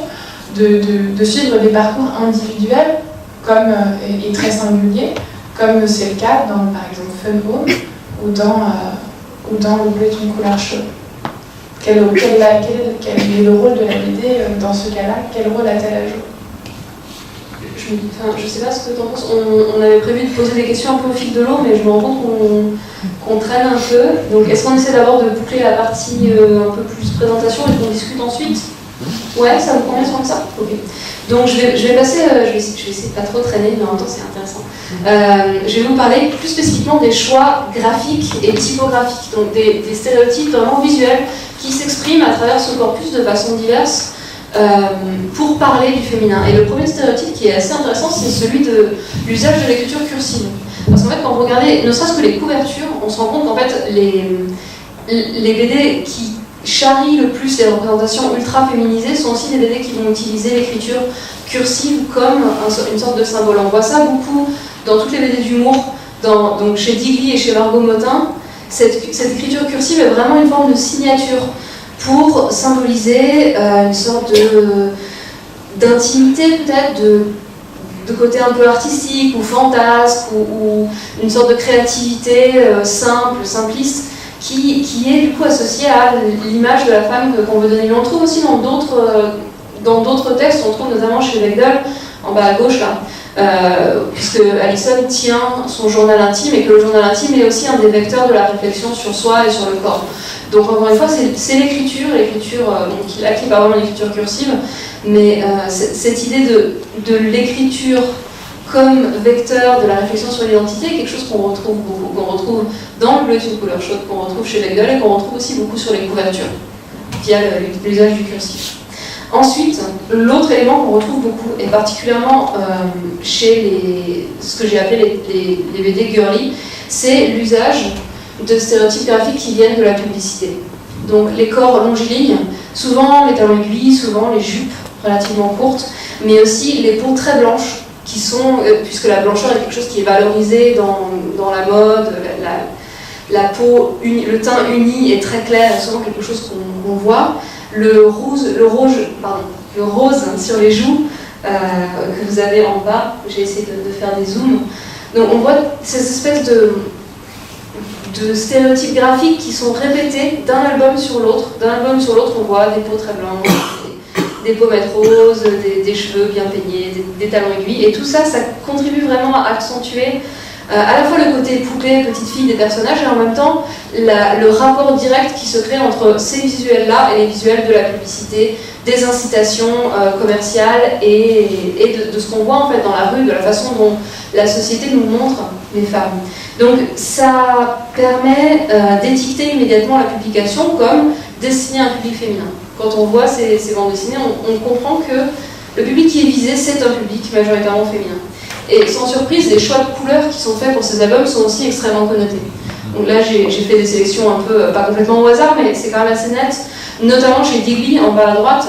de suivre des parcours individuels et très singuliers, comme c'est le cas dans, par exemple, Fun Home ou dans Le bleu est une couleur chaude. Quel est le rôle de la BD dans ce cas-là? Quel rôle a-t-elle à jouer? Je sais pas ce que tu en penses. On avait prévu de poser des questions un peu au fil de l'eau, mais je me rends compte qu'on traîne un peu. Donc, est-ce qu'on essaie d'abord de boucler la partie un peu plus présentation et qu'on discute ensuite? Ouais, ça vous convient comme ça? Ok. Donc, je vais passer, je vais essayer de pas trop traîner, mais en même temps, c'est intéressant. Je vais vous parler plus spécifiquement des choix graphiques et typographiques, donc des stéréotypes vraiment visuels qui s'expriment à travers ce corpus de façon diverse. Pour parler du féminin. Et le premier stéréotype qui est assez intéressant, c'est celui de l'usage de l'écriture cursive. Parce qu'en fait, quand vous regardez, ne serait-ce que les couvertures, on se rend compte qu'en fait, les BD qui charrient le plus les représentations ultra féminisées sont aussi des BD qui vont utiliser l'écriture cursive comme une sorte de symbole. On voit ça beaucoup dans toutes les BD d'humour, donc chez Digli et chez Margot Motin. Cette écriture cursive est vraiment une forme de signature pour symboliser une sorte d'intimité peut-être, de côté un peu artistique ou fantasque ou une sorte de créativité simpliste qui est du coup associée à l'image de la femme qu'on veut donner. Mais on trouve aussi dans d'autres textes, on trouve notamment chez Bechdel, en bas à gauche là, puisque Allison tient son journal intime et que le journal intime est aussi un des vecteurs de la réflexion sur soi et sur le corps. Donc encore une fois, c'est l'écriture, donc là qui est pas vraiment l'écriture cursive, mais cette idée de l'écriture comme vecteur de la réflexion sur l'identité est quelque chose qu'on retrouve beaucoup, qu'on retrouve dans Le bleu est une couleur chaude, qu'on retrouve chez Bechdel et qu'on retrouve aussi beaucoup sur les couvertures, via l'usage du cursif. Ensuite, l'autre élément qu'on retrouve beaucoup, et particulièrement chez ce que j'ai appelé les BD girly, c'est l'usage de stéréotypes graphiques qui viennent de la publicité. Donc les corps longilignes, souvent les talons aiguilles, souvent les jupes relativement courtes, mais aussi les peaux très blanches, qui sont, puisque la blancheur est quelque chose qui est valorisé dans la mode, la peau, le teint uni est très clair, est souvent quelque chose qu'on voit. Le rose sur les joues que vous avez en bas, j'ai essayé de faire des zooms. Donc on voit ces espèces de stéréotypes graphiques qui sont répétés d'un album sur l'autre. D'un album sur l'autre, on voit des peaux très blanches, des pommettes roses, des cheveux bien peignés, des talons aiguilles. Et tout ça, ça contribue vraiment à accentuer À la fois le côté poupée, petite fille des personnages, et en même temps le rapport direct qui se crée entre ces visuels-là et les visuels de la publicité, des incitations commerciales et de ce qu'on voit en fait dans la rue, de la façon dont la société nous montre les femmes. Donc ça permet d'étiqueter immédiatement la publication comme destinée à un public féminin. Quand on voit ces bandes dessinées, on comprend que le public qui est visé, c'est un public majoritairement féminin. Et sans surprise, les choix de couleurs qui sont faits pour ces albums sont aussi extrêmement connotés. Donc là, j'ai fait des sélections un peu, pas complètement au hasard, mais c'est quand même assez net. Notamment chez Digby, en bas à droite,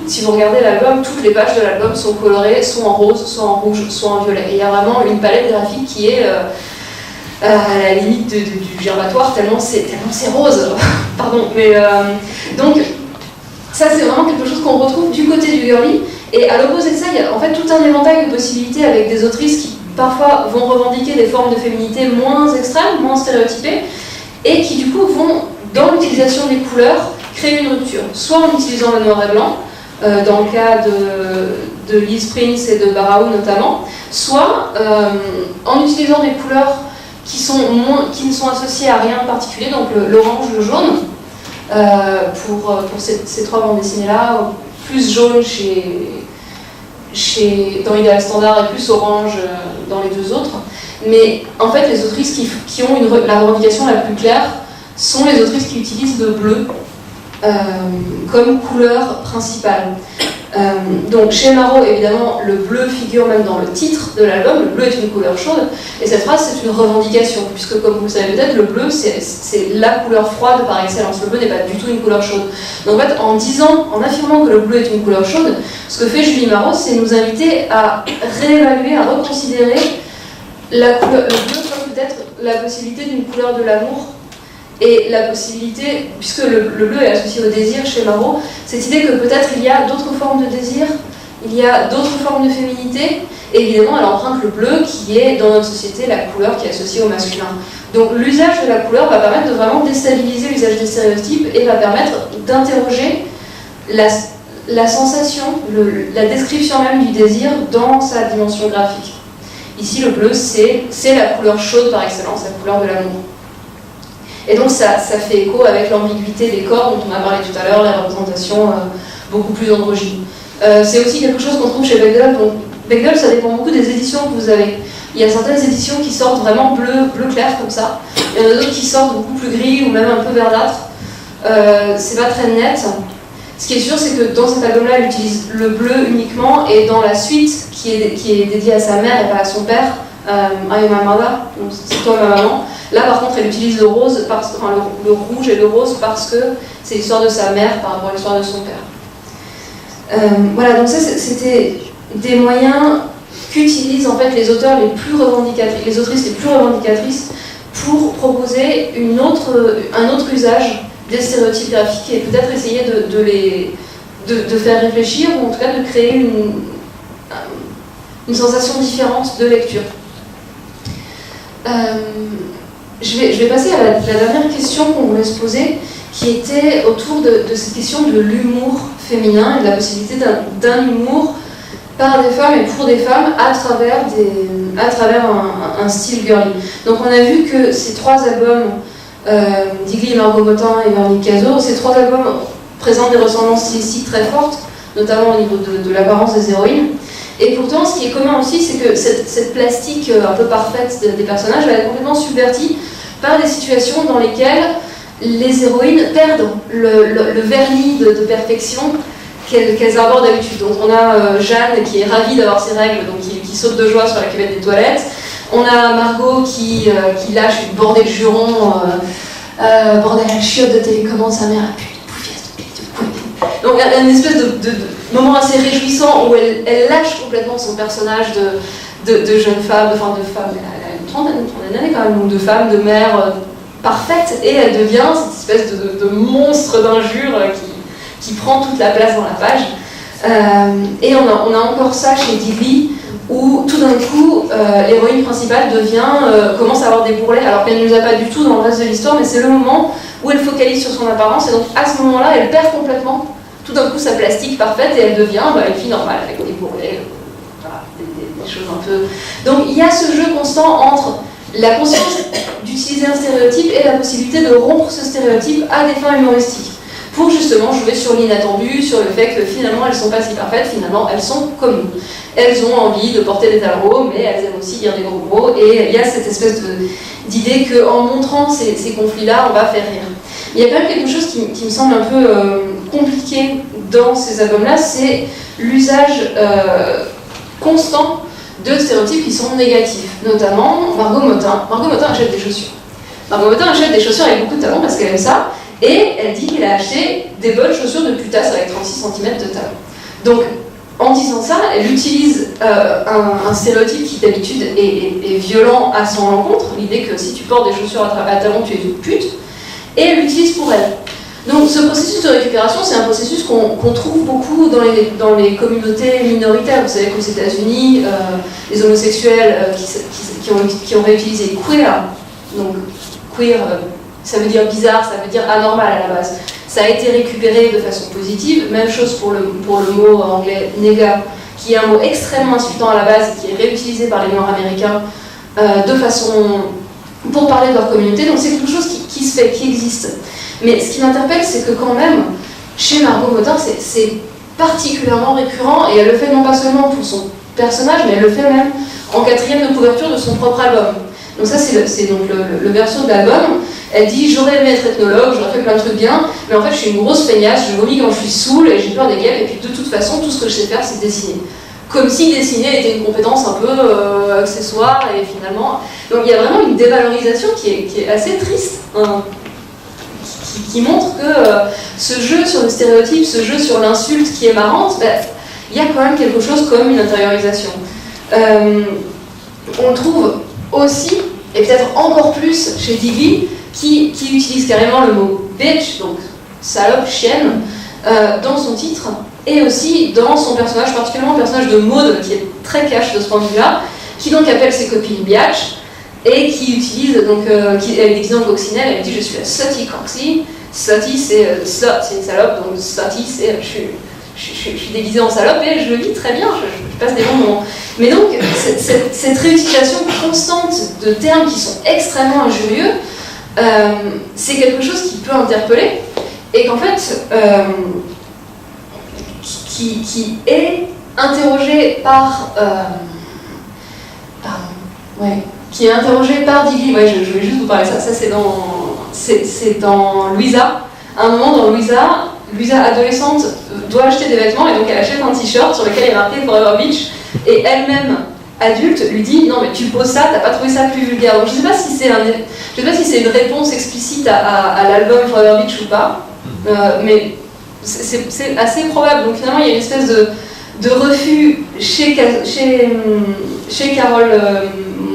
si vous regardez l'album, toutes les pages de l'album sont colorées, soit en rose, soit en rouge, soit en violet. Et il y a vraiment une palette graphique qui est à la limite du gerbatoire, tellement c'est rose. Pardon, mais donc ça c'est vraiment quelque chose qu'on retrouve du côté du girly. Et à l'opposé de ça, il y a en fait tout un éventail de possibilités avec des autrices qui parfois vont revendiquer des formes de féminité moins extrêmes, moins stéréotypées, et qui du coup vont, dans l'utilisation des couleurs, créer une rupture. Soit en utilisant le noir et blanc, dans le cas de Liz Prince et de Barraou notamment, soit en utilisant des couleurs qui ne sont associées à rien de particulier, donc l'orange, le jaune, pour ces trois bandes dessinées-là, plus jaune dans l'idéal standard et plus orange dans les deux autres. Mais en fait, les autrices qui ont la revendication la plus claire sont les autrices qui utilisent le bleu comme couleur principale. Donc chez Marot, évidemment, le bleu figure même dans le titre de l'album. Le bleu est une couleur chaude, et cette phrase c'est une revendication, puisque comme vous le savez peut-être, le bleu c'est la couleur froide par excellence. Le bleu n'est pas du tout une couleur chaude. Donc en fait, en affirmant que le bleu est une couleur chaude, ce que fait Julie Marot, c'est nous inviter à réévaluer, à reconsidérer le bleu comme peut-être la possibilité d'une couleur de l'amour. Et la possibilité, puisque le bleu est associé au désir chez Marot, cette idée que peut-être il y a d'autres formes de désir, il y a d'autres formes de féminité, et évidemment elle emprunte le bleu qui est dans notre société la couleur qui est associée au masculin. Donc l'usage de la couleur va permettre de vraiment déstabiliser l'usage des stéréotypes et va permettre d'interroger la sensation, la description même du désir dans sa dimension graphique. Ici le bleu c'est la couleur chaude par excellence, la couleur de l'amour. Et donc ça fait écho avec l'ambiguïté des corps dont on a parlé tout à l'heure, les représentations beaucoup plus androgynes. C'est aussi quelque chose qu'on trouve chez Bechdel. Donc Bechdel, ça dépend beaucoup des éditions que vous avez. Il y a certaines éditions qui sortent vraiment bleu clair comme ça. Il y en a d'autres qui sortent beaucoup plus gris ou même un peu verdâtre. C'est pas très net. Ce qui est sûr, c'est que dans cet album-là, elle utilise le bleu uniquement, et dans la suite qui est dédiée à sa mère et pas à son père, I am my mother, donc c'est toi ma maman. Là par contre elle utilise le rose, le rouge et le rose parce que c'est l'histoire de sa mère par rapport à l'histoire de son père. Voilà, donc ça c'était des moyens qu'utilisent en fait les auteurs les autrices les plus revendicatrices pour proposer un autre usage des stéréotypes graphiques et peut-être essayer de faire réfléchir, ou en tout cas de créer une sensation différente de lecture. Je vais passer à la dernière question qu'on voulait se poser, qui était autour de cette question de l'humour féminin et de la possibilité d'un humour par des femmes et pour des femmes à travers un style girly. Donc on a vu que ces trois albums, Digly, Margot Motin et Véronique Cazot, ces trois albums présentent des ressemblances stylistiques très fortes, notamment au niveau de l'apparence des héroïnes. Et pourtant, ce qui est commun aussi, c'est que cette plastique un peu parfaite des personnages va être complètement subvertie par des situations dans lesquelles les héroïnes perdent le vernis de perfection qu'elles abordent d'habitude. Donc on a Jeanne qui est ravie d'avoir ses règles, donc qui saute de joie sur la cuvette des toilettes. On a Margot qui lâche une bordée de jurons, bordel à la chiotte de télécommande, sa mère a pu une poufiasse de. Donc il y a une espèce de moment assez réjouissant où elle lâche complètement son personnage de jeune femme, elle a une trentaine d'années quand même, de femme, de mère parfaite, et elle devient cette espèce de monstre d'injure qui prend toute la place dans la page. Et on a encore ça chez Digby, où tout d'un coup, l'héroïne principale commence à avoir des bourrelets, alors qu'elle ne les a pas du tout dans le reste de l'histoire, mais c'est le moment où elle focalise sur son apparence, et donc à ce moment-là, elle perd complètement tout d'un coup sa plastique parfaite, et elle devient une fille normale avec des bourrelets, voilà, des choses un peu... Donc il y a ce jeu constant entre la conscience d'utiliser un stéréotype et la possibilité de rompre ce stéréotype à des fins humoristiques, pour justement jouer sur l'inattendu, sur le fait que finalement elles ne sont pas si parfaites, finalement elles sont comme nous. Elles ont envie de porter des talons hauts, mais elles aiment aussi dire des gros mots, et il y a cette espèce d'idée qu'en montrant ces conflits-là, on va faire rire. Il y a quand même quelque chose qui me semble un peu compliqué dans ces albums-là, c'est l'usage constant de stéréotypes qui sont négatifs, notamment Margot Motin. Margot Motin achète des chaussures. Margot Motin achète des chaussures avec beaucoup de talons parce qu'elle aime ça, et elle dit qu'elle a acheté des bonnes chaussures de putasse avec 36 cm de talons. Donc, en disant ça, elle utilise un stéréotype qui d'habitude est violent à son encontre, l'idée que si tu portes des chaussures à talons, tu es une pute, et elle l'utilise pour elle. Donc ce processus de récupération, c'est un processus qu'on trouve beaucoup dans les communautés minoritaires. Vous savez qu'aux États-Unis, les homosexuels qui ont réutilisé queer, donc queer, ça veut dire bizarre, ça veut dire anormal à la base. Ça a été récupéré de façon positive. Même chose pour le mot anglais nigger, qui est un mot extrêmement insultant à la base, qui est réutilisé par les Nord-Américains de façon pour parler de leur communauté. Donc c'est quelque chose qui se fait, qui existe. Mais ce qui m'interpelle, c'est que quand même, chez Margot Motin, c'est particulièrement récurrent, et elle le fait non pas seulement pour son personnage, mais elle le fait même en 4e de couverture de son propre album. Donc ça, c'est donc le verso de l'album. Elle dit « J'aurais aimé être ethnologue, j'aurais fait plein de trucs bien, mais en fait, je suis une grosse feignasse, je vomis quand je suis saoule, et j'ai peur des guêpes, et puis de toute façon, tout ce que je sais faire, c'est dessiner. » Comme si dessiner était une compétence un peu accessoire, et finalement... Donc il y a vraiment une dévalorisation qui est assez triste, hein, qui montre que ce jeu sur le stéréotype, ce jeu sur l'insulte qui est marrante, il y a quand même quelque chose comme une intériorisation. On le trouve aussi, et peut-être encore plus chez Digby, qui utilise carrément le mot bitch, donc salope, chienne, dans son titre, et aussi dans son personnage, particulièrement le personnage de Maud, qui est très cash de ce point de vue-là, qui donc appelle ses copines biatch, et qui utilise, donc, elle est déguisée en coccinelle, elle dit « je suis la slutty coxy ». Slutty, c'est slut, c'est une salope, donc slutty, c'est je suis déguisée en salope, et je le lis très bien, je passe des bons moments. Mais donc, cette réutilisation constante de termes qui sont extrêmement injurieux, c'est quelque chose qui peut interpeller, et qu'en fait, qui est interrogé par... qui est interrogé par Digby. Ouais, je voulais juste vous parler de ça. Ça, c'est dans Louisa. À un moment, dans Louisa adolescente doit acheter des vêtements, et donc elle achète un t-shirt sur lequel il est marqué Forever Beach, et elle-même, adulte, lui dit « Non, mais tu poses ça, t'as pas trouvé ça plus vulgaire ?» Donc je sais pas si c'est une réponse explicite à l'album Forever Beach ou pas, mais c'est assez probable. Donc finalement, il y a une espèce de refus chez Carole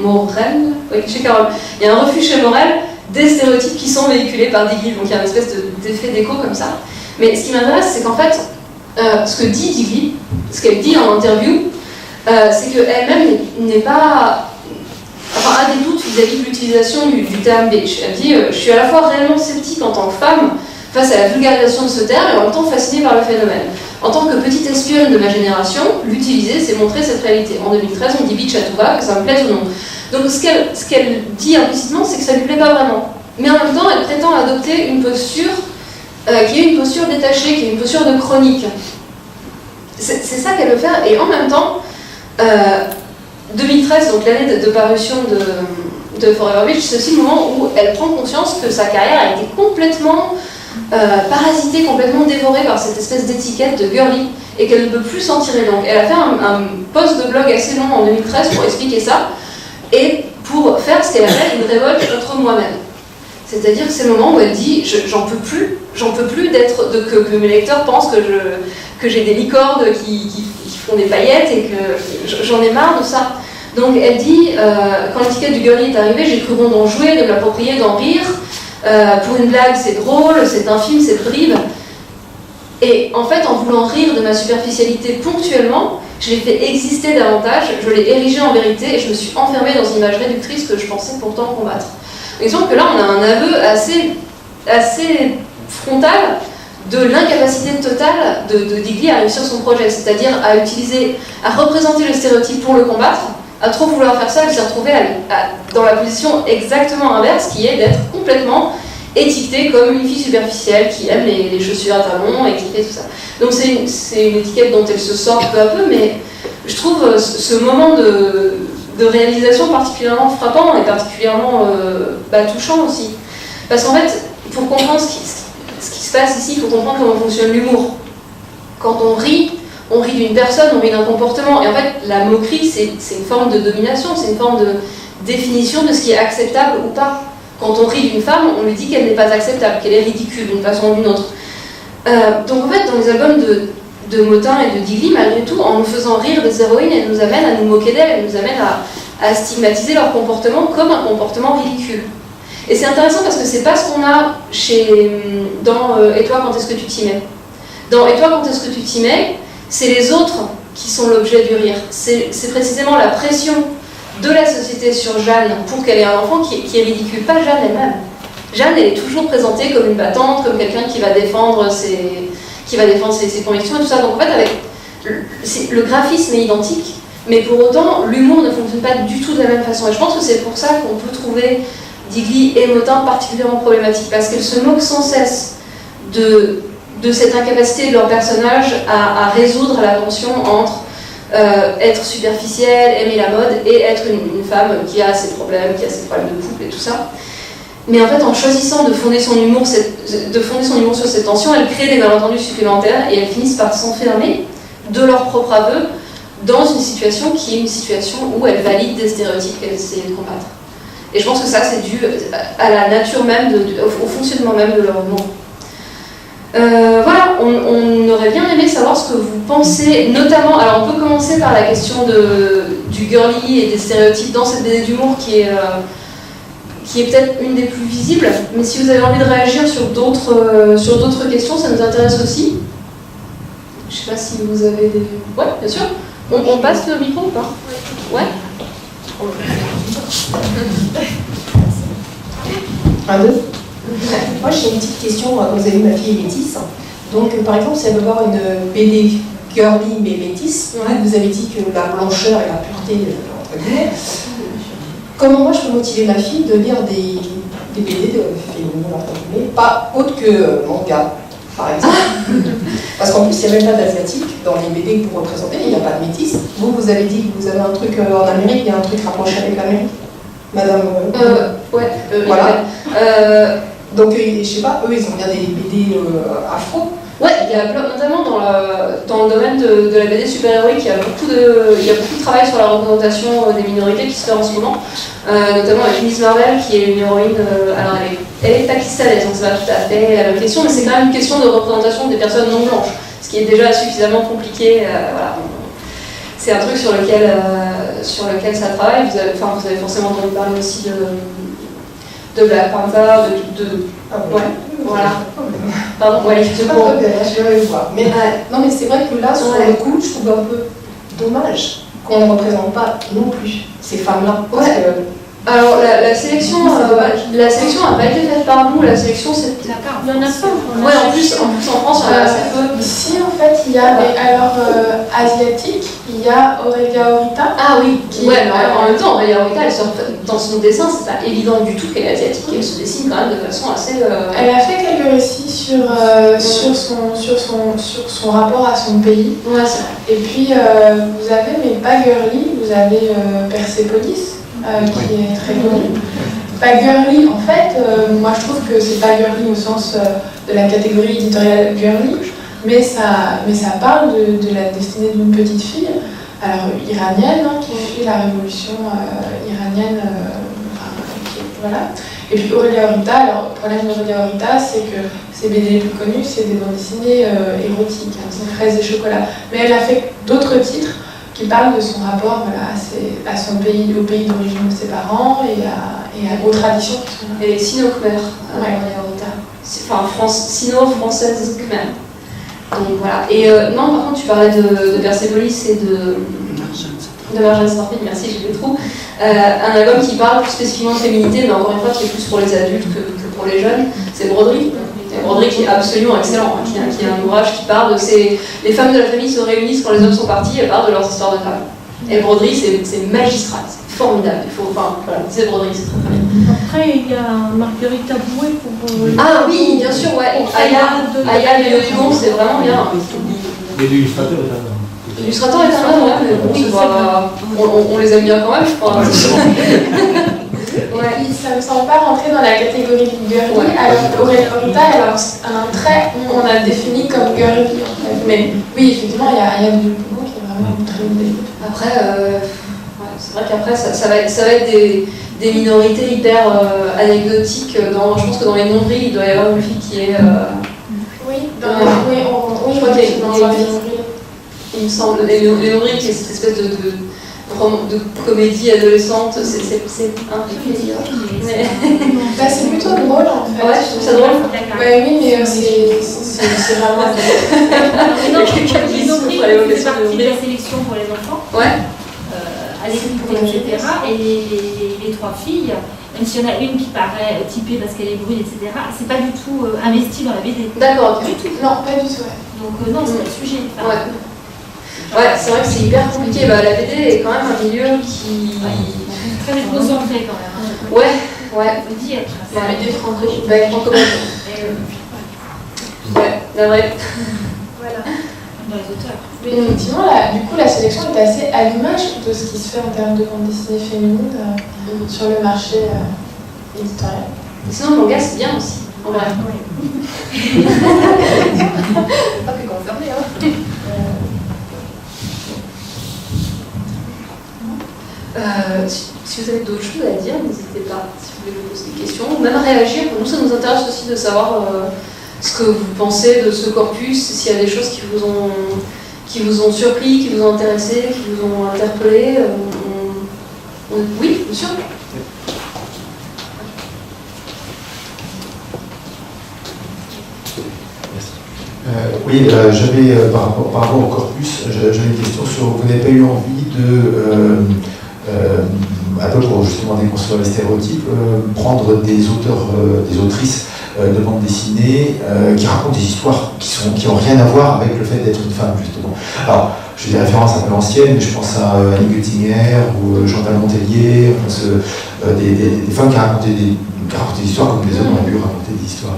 Morel. Oui, chez Carole. Il y a un refus chez Morel des stéréotypes qui sont véhiculés par Digby. Donc il y a une espèce d'effet d'écho comme ça. Mais ce qui m'intéresse, c'est qu'en fait, ce que dit Digby, ce qu'elle dit en interview, c'est qu'elle-même n'est pas... Enfin, a des doutes vis-à-vis de l'utilisation du terme bitch. Elle dit « Je suis à la fois réellement sceptique en tant que femme face à la vulgarisation de ce terme, et en même temps fascinée par le phénomène. En tant que petite espionne de ma génération, l'utiliser, c'est montrer cette réalité. En 2013, on dit bitch à tout va, que ça me plaise ou non. » Donc ce qu'elle dit implicitement, c'est que ça ne lui plaît pas vraiment. Mais en même temps, elle prétend adopter une posture qui est une posture détachée, qui est une posture de chronique. C'est ça qu'elle veut faire, et en même temps, 2013, donc l'année de parution de Forever Beach, c'est aussi le moment où elle prend conscience que sa carrière a été complètement parasitée, complètement dévorée par cette espèce d'étiquette de girly, et qu'elle ne peut plus s'en tirer. Donc elle a fait un post de blog assez long en 2013 pour expliquer ça, et pour faire ce qu'elle appelle une révolte contre moi-même. C'est-à-dire que c'est le moment où elle dit j'en peux plus que mes lecteurs pensent que j'ai des licornes qui font des paillettes, et que j'en ai marre de ça. Donc elle dit quand l'étiquette du girly est arrivée, j'ai cru bon d'en jouer, de me l'approprier, d'en rire. Pour une blague, c'est drôle, c'est un film, c'est bribe. Et en fait, en voulant rire de ma superficialité ponctuellement, je l'ai fait exister davantage, je l'ai érigée en vérité, et je me suis enfermée dans une image réductrice que je pensais pourtant combattre. Il semble que là, on a un aveu assez frontal de l'incapacité totale de Digli à réussir son projet, c'est-à-dire à représenter le stéréotype pour le combattre, à trop vouloir faire ça, elle s'est retrouvée dans la position exactement inverse, qui est d'être complètement étiquetée comme une fille superficielle qui aime les chaussures à talons et qui fait tout ça. Donc c'est une étiquette dont elle se sort peu à peu, mais je trouve ce moment de réalisation particulièrement frappant et particulièrement touchant aussi. Parce qu'en fait, pour comprendre ce qui se passe ici, il faut comprendre comment fonctionne l'humour. Quand on rit d'une personne, on rit d'un comportement. Et en fait, la moquerie, c'est une forme de domination, c'est une forme de définition de ce qui est acceptable ou pas. Quand on rit d'une femme, on lui dit qu'elle n'est pas acceptable, qu'elle est ridicule d'une façon ou d'une autre. Donc en fait, dans les albums de Motin et de Digli, malgré tout, en nous faisant rire des héroïnes, elles nous amènent à nous moquer d'elles, elles nous amènent à stigmatiser leur comportement comme un comportement ridicule. Et c'est intéressant parce que c'est pas ce qu'on a dans Et toi, quand est-ce que tu t'y mets ? Dans Et toi, quand est-ce que tu t'y mets ? C'est les autres qui sont l'objet du rire. C'est précisément la pression de la société sur Jeanne pour qu'elle ait un enfant qui est ridicule, pas Jeanne elle-même. Jeanne, elle est toujours présentée comme une battante, comme quelqu'un qui va défendre ses convictions et tout ça. Donc en fait, le graphisme est identique, mais pour autant, l'humour ne fonctionne pas du tout de la même façon. Et je pense que c'est pour ça qu'on peut trouver Digli et Motin particulièrement problématiques, parce qu'elles se moquent sans cesse de cette incapacité de leur personnage à résoudre la tension entre être superficielle, aimer la mode, et être une femme qui a ses problèmes de couple et tout ça. Mais en fait, en choisissant de fonder son humour sur cette tension, elles créent des malentendus supplémentaires et elles finissent par s'enfermer de leur propre aveu dans une situation qui est une situation où elles valident des stéréotypes qu'elles essaient de combattre. Et je pense que ça, c'est dû à la nature même, au fonctionnement même de leur humour. Voilà, on aurait bien aimé savoir ce que vous pensez, notamment, alors on peut commencer par la question du girly et des stéréotypes dans cette BD d'humour qui est peut-être une des plus visibles, mais si vous avez envie de réagir sur d'autres questions, ça nous intéresse aussi. Je sais pas si vous avez des... Ouais, bien sûr. On passe le micro ou pas ? Ouais. Un, deux. Moi j'ai une petite question, vous avez vu ma fille est métisse, donc par exemple si elle veut voir une BD girly mais métisse, vous avez dit que la blancheur et la pureté, entre guillemets, comment moi je peux motiver ma fille de lire des BD de féminines, entre guillemets, pas autre que manga, par exemple. Parce qu'en plus il n'y a même pas d'asiatique dans les BD que vous représentez, il n'y a pas de métisse. Vous avez dit que vous avez un truc en Amérique, il y a un truc rapproché avec l'Amérique, madame voilà. Donc, je sais pas, eux, ils ont bien des BD afro. Ouais, il y a notamment dans le domaine de la BD super-héroïque, il y a beaucoup de travail sur la représentation des minorités qui se fait en ce moment, notamment avec Miss Marvel, qui est une héroïne, alors elle est pakistanaise, donc c'est pas tout à fait la même question, mais c'est quand même une question de représentation des personnes non blanches, ce qui est déjà suffisamment compliqué. Voilà. C'est un truc sur lequel ça travaille. Vous avez forcément entendu parler aussi de Black Panther, ouais, voilà. Pardon, ouais, justement. Je vais voir. Mais, non, mais c'est vrai que là, sur le coup, je trouve un peu dommage qu'on ne représente pas non plus ces femmes-là. Parce que... Alors, la sélection n'a pas été faite par nous. La sélection, c'est... Il y en a pas. Ouais, en plus en France, il y en a assez peu. Si, en fait, il y a, mais alors, asiatique, il y a Aurelia Horita. Ah oui, en même temps, Aurelia Horita, dans son dessin, c'est pas évident du tout qu'elle est asiatique. Elle se dessine quand même de façon assez... Elle a fait quelques récits sur son rapport à son pays. Ouais, c'est vrai. Et puis, vous avez, mais pas girly, vous avez Persepolis. Qui est très connue. Pas girly, en fait, moi je trouve que c'est pas girly au sens de la catégorie éditoriale girly, mais ça parle de la destinée d'une petite fille, alors iranienne, qui fuit la révolution iranienne, voilà. Et puis Aurelia Horita, alors le problème d'Aurelia Horita, c'est que ses BD les plus connus, c'est des bandes dessinées érotiques, c'est fraises et chocolat. Mais elle a fait d'autres titres qui parle de son rapport à son pays, au pays d'origine de ses parents et aux traditions qui sont là. Et les sino-khmer, enfin sino-françaises khmer. Donc voilà. Et non, par contre, tu parlais de Persepolis et de Marjane Satrapi, merci, j'ai les trous. Un album qui parle plus spécifiquement de féminité, mais encore une fois qui est plus pour les adultes que pour les jeunes, c'est Broderie. Et Broderie qui est absolument excellent, hein, qui est un ouvrage qui parle de les femmes de la famille se réunissent quand les hommes sont partis et parlent de leurs histoires de femmes. Et Broderie, c'est magistral, c'est formidable. Voilà, c'est Broderie, c'est très bien. Après, il y a Marguerite Aboué pour... Ah oui, bien sûr, ouais. Aya de Léon, c'est vraiment bien. Mais l'illustrateur est un homme. L'illustrateur est un homme, ouais, mais bon, on les aime bien quand même, je crois. Ouais. Et puis, ça me semble pas rentrer dans la catégorie de girly, Ouais. alors Aurélorita, alors un trait, on a défini comme girly en fait. Mais oui, effectivement, il y a du Dupont qui est vraiment très bien. Après, ouais, c'est vrai qu'après, ça va être des minorités hyper anecdotiques. Je pense que dans les nombris, il doit y avoir une fille qui est... Oui, je crois qu'il y a une fille, il me semble, les nombris, qui est cette espèce de comédie adolescente, c'est un peu mais... Bah, c'est plutôt drôle en fait. Ouais, je trouve ça drôle. Ouais, oui, mais c'est vraiment... Les nombris, c'est partie de la sélection pour les enfants. Ouais. À l'école, etc. Et les trois filles, même s'il y en a une qui paraît typée parce qu'elle est brune, etc., c'est pas du tout investi dans la BD. D'accord, du tout. Non, pas du tout, ouais. Donc non, c'est pas le sujet. Enfin, ouais, c'est vrai que c'est hyper compliqué. La BD est quand même un milieu qui... très concentré quand même. Ouais. Faut dire. La BD franco-belge. Ouais, la vraie. Voilà. Dans les auteurs. Mais effectivement, du coup, la sélection est assez à l'image de ce qui se fait en termes de bande dessinée féminine sur le marché éditorial. Sinon, le manga, c'est bien aussi, en vrai. Pas que confirmé, hein. Si vous avez d'autres choses à dire, n'hésitez pas, si vous voulez me poser des questions, ou même réagir. Nous, ça nous intéresse aussi de savoir ce que vous pensez de ce corpus, s'il y a des choses qui vous ont surpris, qui vous ont intéressé, qui vous ont interpellé. Oui, bien sûr. Oui, j'avais, par rapport au corpus, j'avais une question sur, vous n'avez pas eu envie de, un peu pour justement déconstruire les stéréotypes, prendre des auteurs, des autrices de bande dessinée qui racontent des histoires qui n'ont rien à voir avec le fait d'être une femme, justement. Alors, je fais des références un peu anciennes, mais je pense à Annie Göttinger ou Chantal Montellier, des femmes qui racontaient des histoires comme des hommes auraient pu raconter des histoires.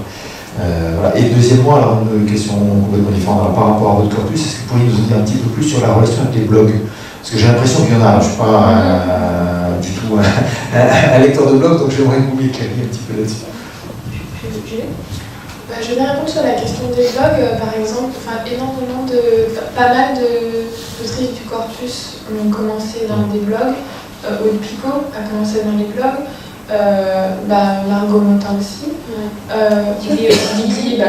Voilà. Et deuxièmement, alors une question complètement différente par rapport à votre corpus, est-ce que vous pourriez nous en dire un petit peu plus sur la relation avec les blogs? Parce que j'ai l'impression qu'il y en a, je ne suis pas du tout un lecteur de blogs, donc j'aimerais que vous m'éclairiez un petit peu là-dessus. Je vais répondre sur la question des blogs, par exemple, pas mal d'autrices du corpus ont commencé dans des blogs, Aude Picot a commencé dans les blogs, Margot Motin aussi, Lily,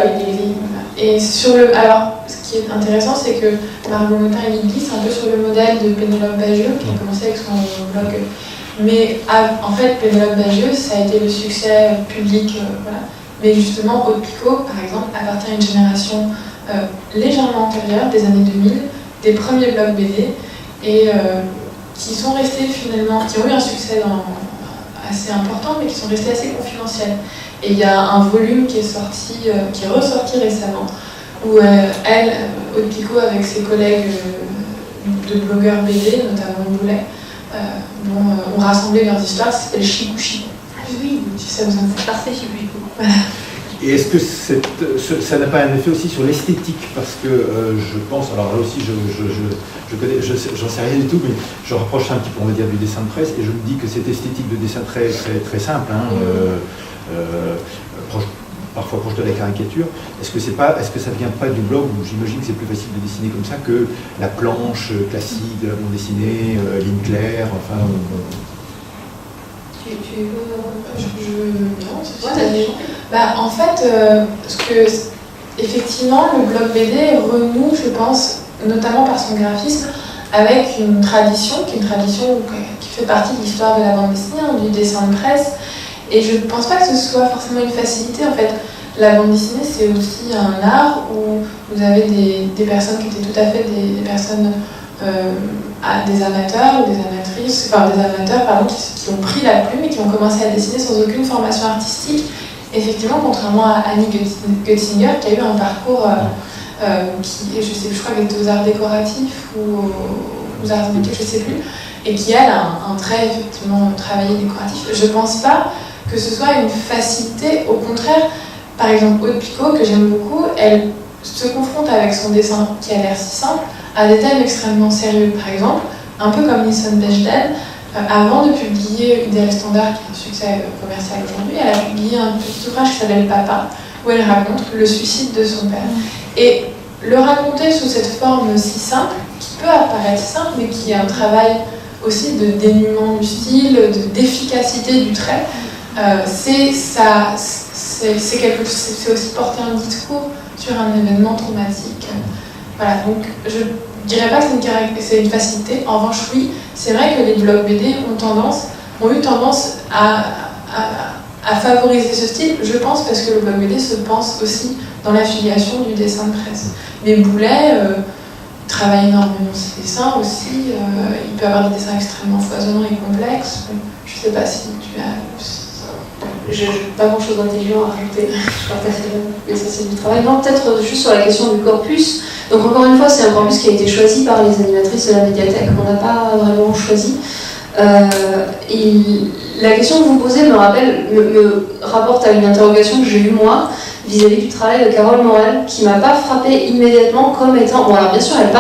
et alors ce qui est intéressant c'est que Margot Motin et Lily c'est un peu sur le modèle de Pénélope Bagieux qui a commencé avec son blog, mais en fait Pénélope Bagieux ça a été le succès public, voilà. Mais justement Aude Picot par exemple appartient à une génération légèrement antérieure des années 2000, des premiers blogs BD et qui sont restés finalement, qui ont eu un succès assez important, mais qui sont restés assez confidentiels. Et il y a un volume qui est ressorti récemment, où Aude Picot, avec ses collègues de blogueurs BD, notamment Boulet, ont rassemblé leurs histoires, c'était le Chicou Chicou. Oui, si ça vous intéresse. Parfait, Chicou Chicou. Voilà. Et est-ce que ça n'a pas un effet aussi sur l'esthétique? Parce que je pense, alors là aussi j'en sais rien du tout, mais je rapproche un petit peu, on va dire, du dessin de presse, et je me dis que cette esthétique de dessin très, très, très simple, parfois proche de la caricature, est-ce que ça vient pas du blog où j'imagine que c'est plus facile de dessiner comme ça que la planche classique de la bande dessinée, ligne claire, enfin... En fait, effectivement, le blog BD renoue, je pense, notamment par son graphisme, avec une tradition qui fait partie de l'histoire de la bande dessinée, du dessin de presse. Et je ne pense pas que ce soit forcément une facilité. En fait, la bande dessinée, c'est aussi un art où vous avez des personnes qui étaient tout à fait des personnes, des amateurs ou des amateurs qui ont pris la plume et qui ont commencé à dessiner sans aucune formation artistique effectivement, contrairement à Annie Götzinger, qui a eu un parcours je crois qu'elle était aux arts décoratifs ou aux arts métiers, je ne sais plus, et qui elle a un trait effectivement travaillé décoratif. Je ne pense pas que ce soit une facilité, au contraire. Par exemple, Aude Picot, que j'aime beaucoup, elle se confronte avec son dessin qui a l'air si simple à des thèmes extrêmement sérieux. Par exemple, un peu comme Nissan Bechdel, avant de publier Idéal Standard, qui est un succès commercial aujourd'hui, elle a publié un petit ouvrage qui s'appelle Papa, où elle raconte le suicide de son père. Et le raconter sous cette forme si simple, qui peut apparaître simple, mais qui est un travail aussi de dénuement du style, d'efficacité du trait, c'est aussi porter un discours sur un événement traumatique. Voilà, donc je dirais pas que c'est une facilité. En revanche, oui, c'est vrai que les blogs BD ont eu tendance à favoriser ce style, je pense, parce que le blog BD se pense aussi dans l'affiliation du dessin de presse. Mais Boulet travaille énormément ses dessins aussi. Il peut avoir des dessins extrêmement foisonnants et complexes. Je sais pas si tu as... Je n'ai pas grand-chose d'intelligent à rajouter. Je partage l'essentiel du travail. Non, peut-être juste sur la question du corpus. Donc encore une fois, c'est un corpus qui a été choisi par les animatrices de la médiathèque. On n'a pas vraiment choisi. La question que vous posez me rapporte à une interrogation que j'ai eue moi vis-à-vis du travail de Carole Morel, qui m'a pas frappée immédiatement comme étant... Bon alors bien sûr, elle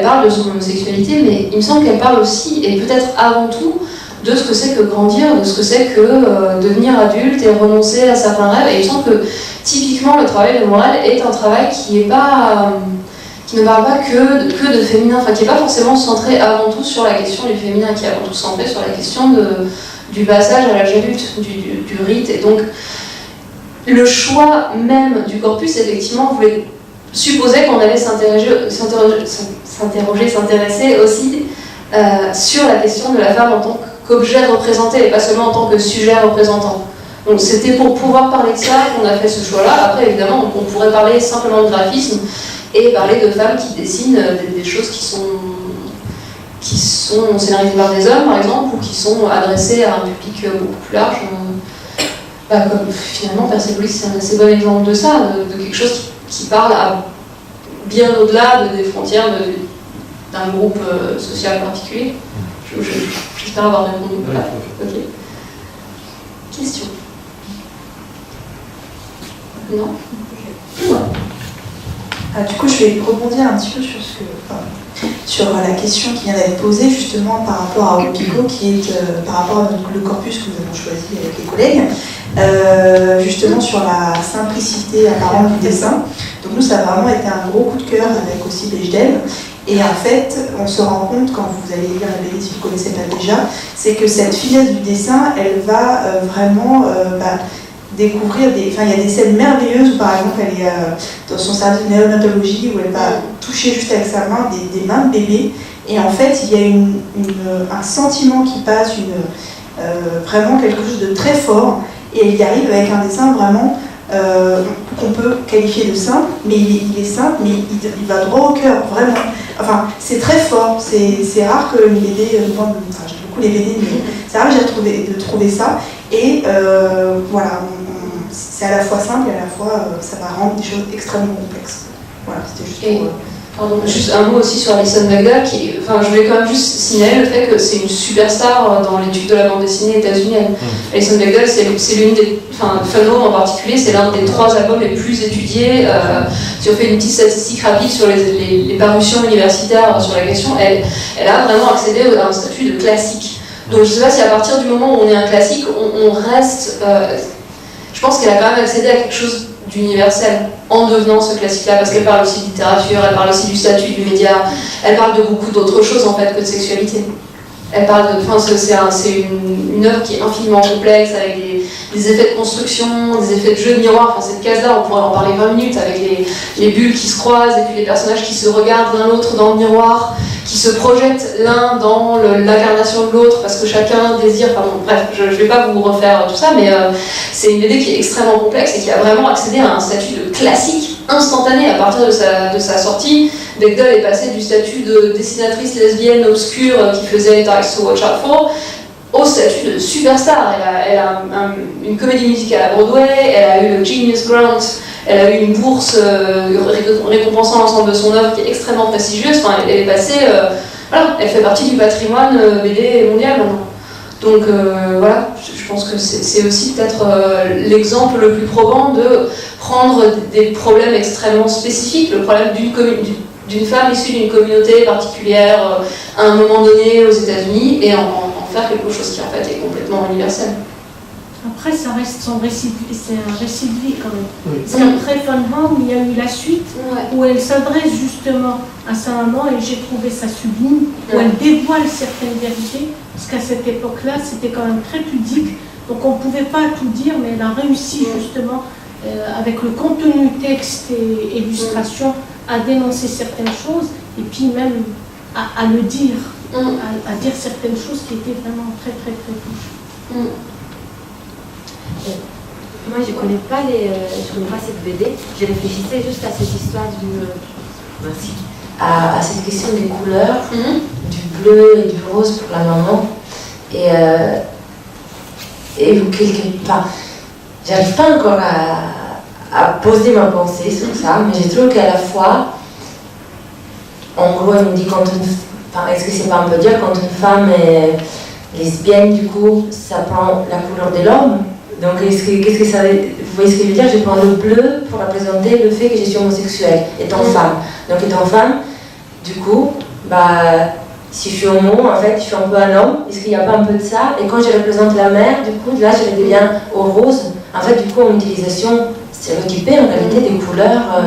parle de son homosexualité, mais il me semble qu'elle parle aussi, et peut-être avant tout, de ce que c'est que grandir, de ce que c'est que devenir adulte et renoncer à certains rêves. Et il me semble que typiquement le travail de Morel est un travail qui ne parle pas que de féminin, enfin qui n'est pas forcément centré avant tout sur la question du féminin, qui est avant tout centré sur la question du passage à l'âge adulte, du rite. Et donc le choix même du corpus, effectivement, voulait supposer qu'on allait s'intéresser aussi sur la question de la femme en tant qu'objet représenté et pas seulement en tant que sujet représentant. Donc c'était pour pouvoir parler de ça qu'on a fait ce choix-là. Après, évidemment, on pourrait parler simplement de graphisme et parler de femmes qui dessinent des choses qui sont scénarisées par des hommes, par exemple, ou qui sont adressées à un public beaucoup plus large. Comme finalement Persépolis, c'est un assez bon exemple de ça, de quelque chose qui parle bien au-delà des frontières d'un groupe social particulier. J'espère avoir répondu. Voilà. Ok. Question. Non. Ouais. Du coup, je vais rebondir un petit peu sur la question qui vient d'être posée justement par rapport à Opico, qui est par rapport à le corpus que nous avons choisi avec les collègues, justement sur la simplicité apparente du dessin. Donc nous, ça a vraiment été un gros coup de cœur avec aussi Bechdel. Et en fait, on se rend compte, quand vous allez lire la BD, si vous ne connaissez pas déjà, c'est que cette finesse du dessin, elle va vraiment découvrir il y a des scènes merveilleuses où, par exemple, elle est dans son service de néonatologie, où elle va toucher juste avec sa main des mains de bébé. Et en fait, il y a un sentiment qui passe, vraiment quelque chose de très fort. Et elle y arrive avec un dessin vraiment qu'on peut qualifier de simple, mais il est simple, mais il va droit au cœur, vraiment. Enfin, c'est très fort, c'est rare que les BD, j'aime beaucoup les BD, mais c'est rare que j'ai trouvé ça. Et voilà, c'est à la fois simple et à la fois ça va rendre des choses extrêmement complexes. Voilà, c'était juste pour... Pardon, juste un mot aussi sur Alison Bechdel, je voulais quand même juste signaler le fait que c'est une superstar dans l'étude de la bande dessinée états-unienne. Alison Bechdel, c'est l'une des... Fun Home en particulier, c'est l'un des 3 albums les plus étudiés. Si on fait une petite statistique rapide sur les parutions universitaires sur la question, elle a vraiment accédé à un statut de classique. Donc je ne sais pas si à partir du moment où on est un classique, on reste... je pense qu'elle a quand même accédé à quelque chose d'universel en devenant ce classique-là, parce qu'elle parle aussi de littérature, elle parle aussi du statut du média, elle parle de beaucoup d'autres choses en fait que de sexualité. Elle parle c'est une œuvre qui est infiniment complexe, avec des effets de construction, des effets de jeu de miroir. Cette case-là, on pourrait en parler 20 minutes, avec les bulles qui se croisent, et puis les personnages qui se regardent l'un l'autre dans le miroir, qui se projettent l'un dans l'incarnation de l'autre, parce que chacun désire... bref, je ne vais pas vous refaire tout ça, mais c'est une BD qui est extrêmement complexe et qui a vraiment accédé à un statut de classique instantané à partir de sa sortie. Bechdel est passée du statut de dessinatrice lesbienne obscure qui faisait Dice to Watch Out For au statut de superstar. Elle a une comédie musicale à Broadway, elle a eu le Genius Grant, elle a eu une bourse récompensant l'ensemble de son œuvre qui est extrêmement prestigieuse. Enfin, elle est passée, voilà, elle fait partie du patrimoine BD mondial maintenant. Donc voilà, je pense que c'est aussi peut-être l'exemple le plus probant de prendre des problèmes extrêmement spécifiques, le problème d'une femme issue d'une communauté particulière à un moment donné aux États-Unis et en faire quelque chose qui en fait est complètement universel. Après, ça reste c'est un récit de vie quand même. Oui. C'est après Fun Home, il y a eu la suite où elle s'adresse justement à sa maman et j'ai trouvé ça sublime, où elle dévoile certaines vérités, parce qu'à cette époque-là, c'était quand même très pudique, donc on ne pouvait pas tout dire, mais elle a réussi justement, avec le contenu texte et illustration, à dénoncer certaines choses et puis même à le dire, à dire certaines choses qui étaient vraiment très très très touchantes. Moi, je connais pas cette BD. Je réfléchissais juste à cette histoire à cette question des couleurs, du bleu et du rose pour la maman. Et quelque part, j'arrive pas encore à poser ma pensée sur ça, mais je trouve qu'à la fois, en gros, elle me dit est-ce que c'est pas un peu dire quand une femme est lesbienne, du coup, ça prend la couleur de l'homme. Donc, qu'est-ce que ça veut, vous voyez ce que je veux dire? Je prends le bleu pour représenter le fait que je suis homosexuelle, étant femme. Donc, étant femme, du coup, si je suis homo, en fait, je suis un peu un homme. Est-ce qu'il n'y a pas un peu de ça? Et quand je représente la mère, du coup, là, je deviens au rose. En fait, du coup, en utilisation stéréotypée, en réalité, des couleurs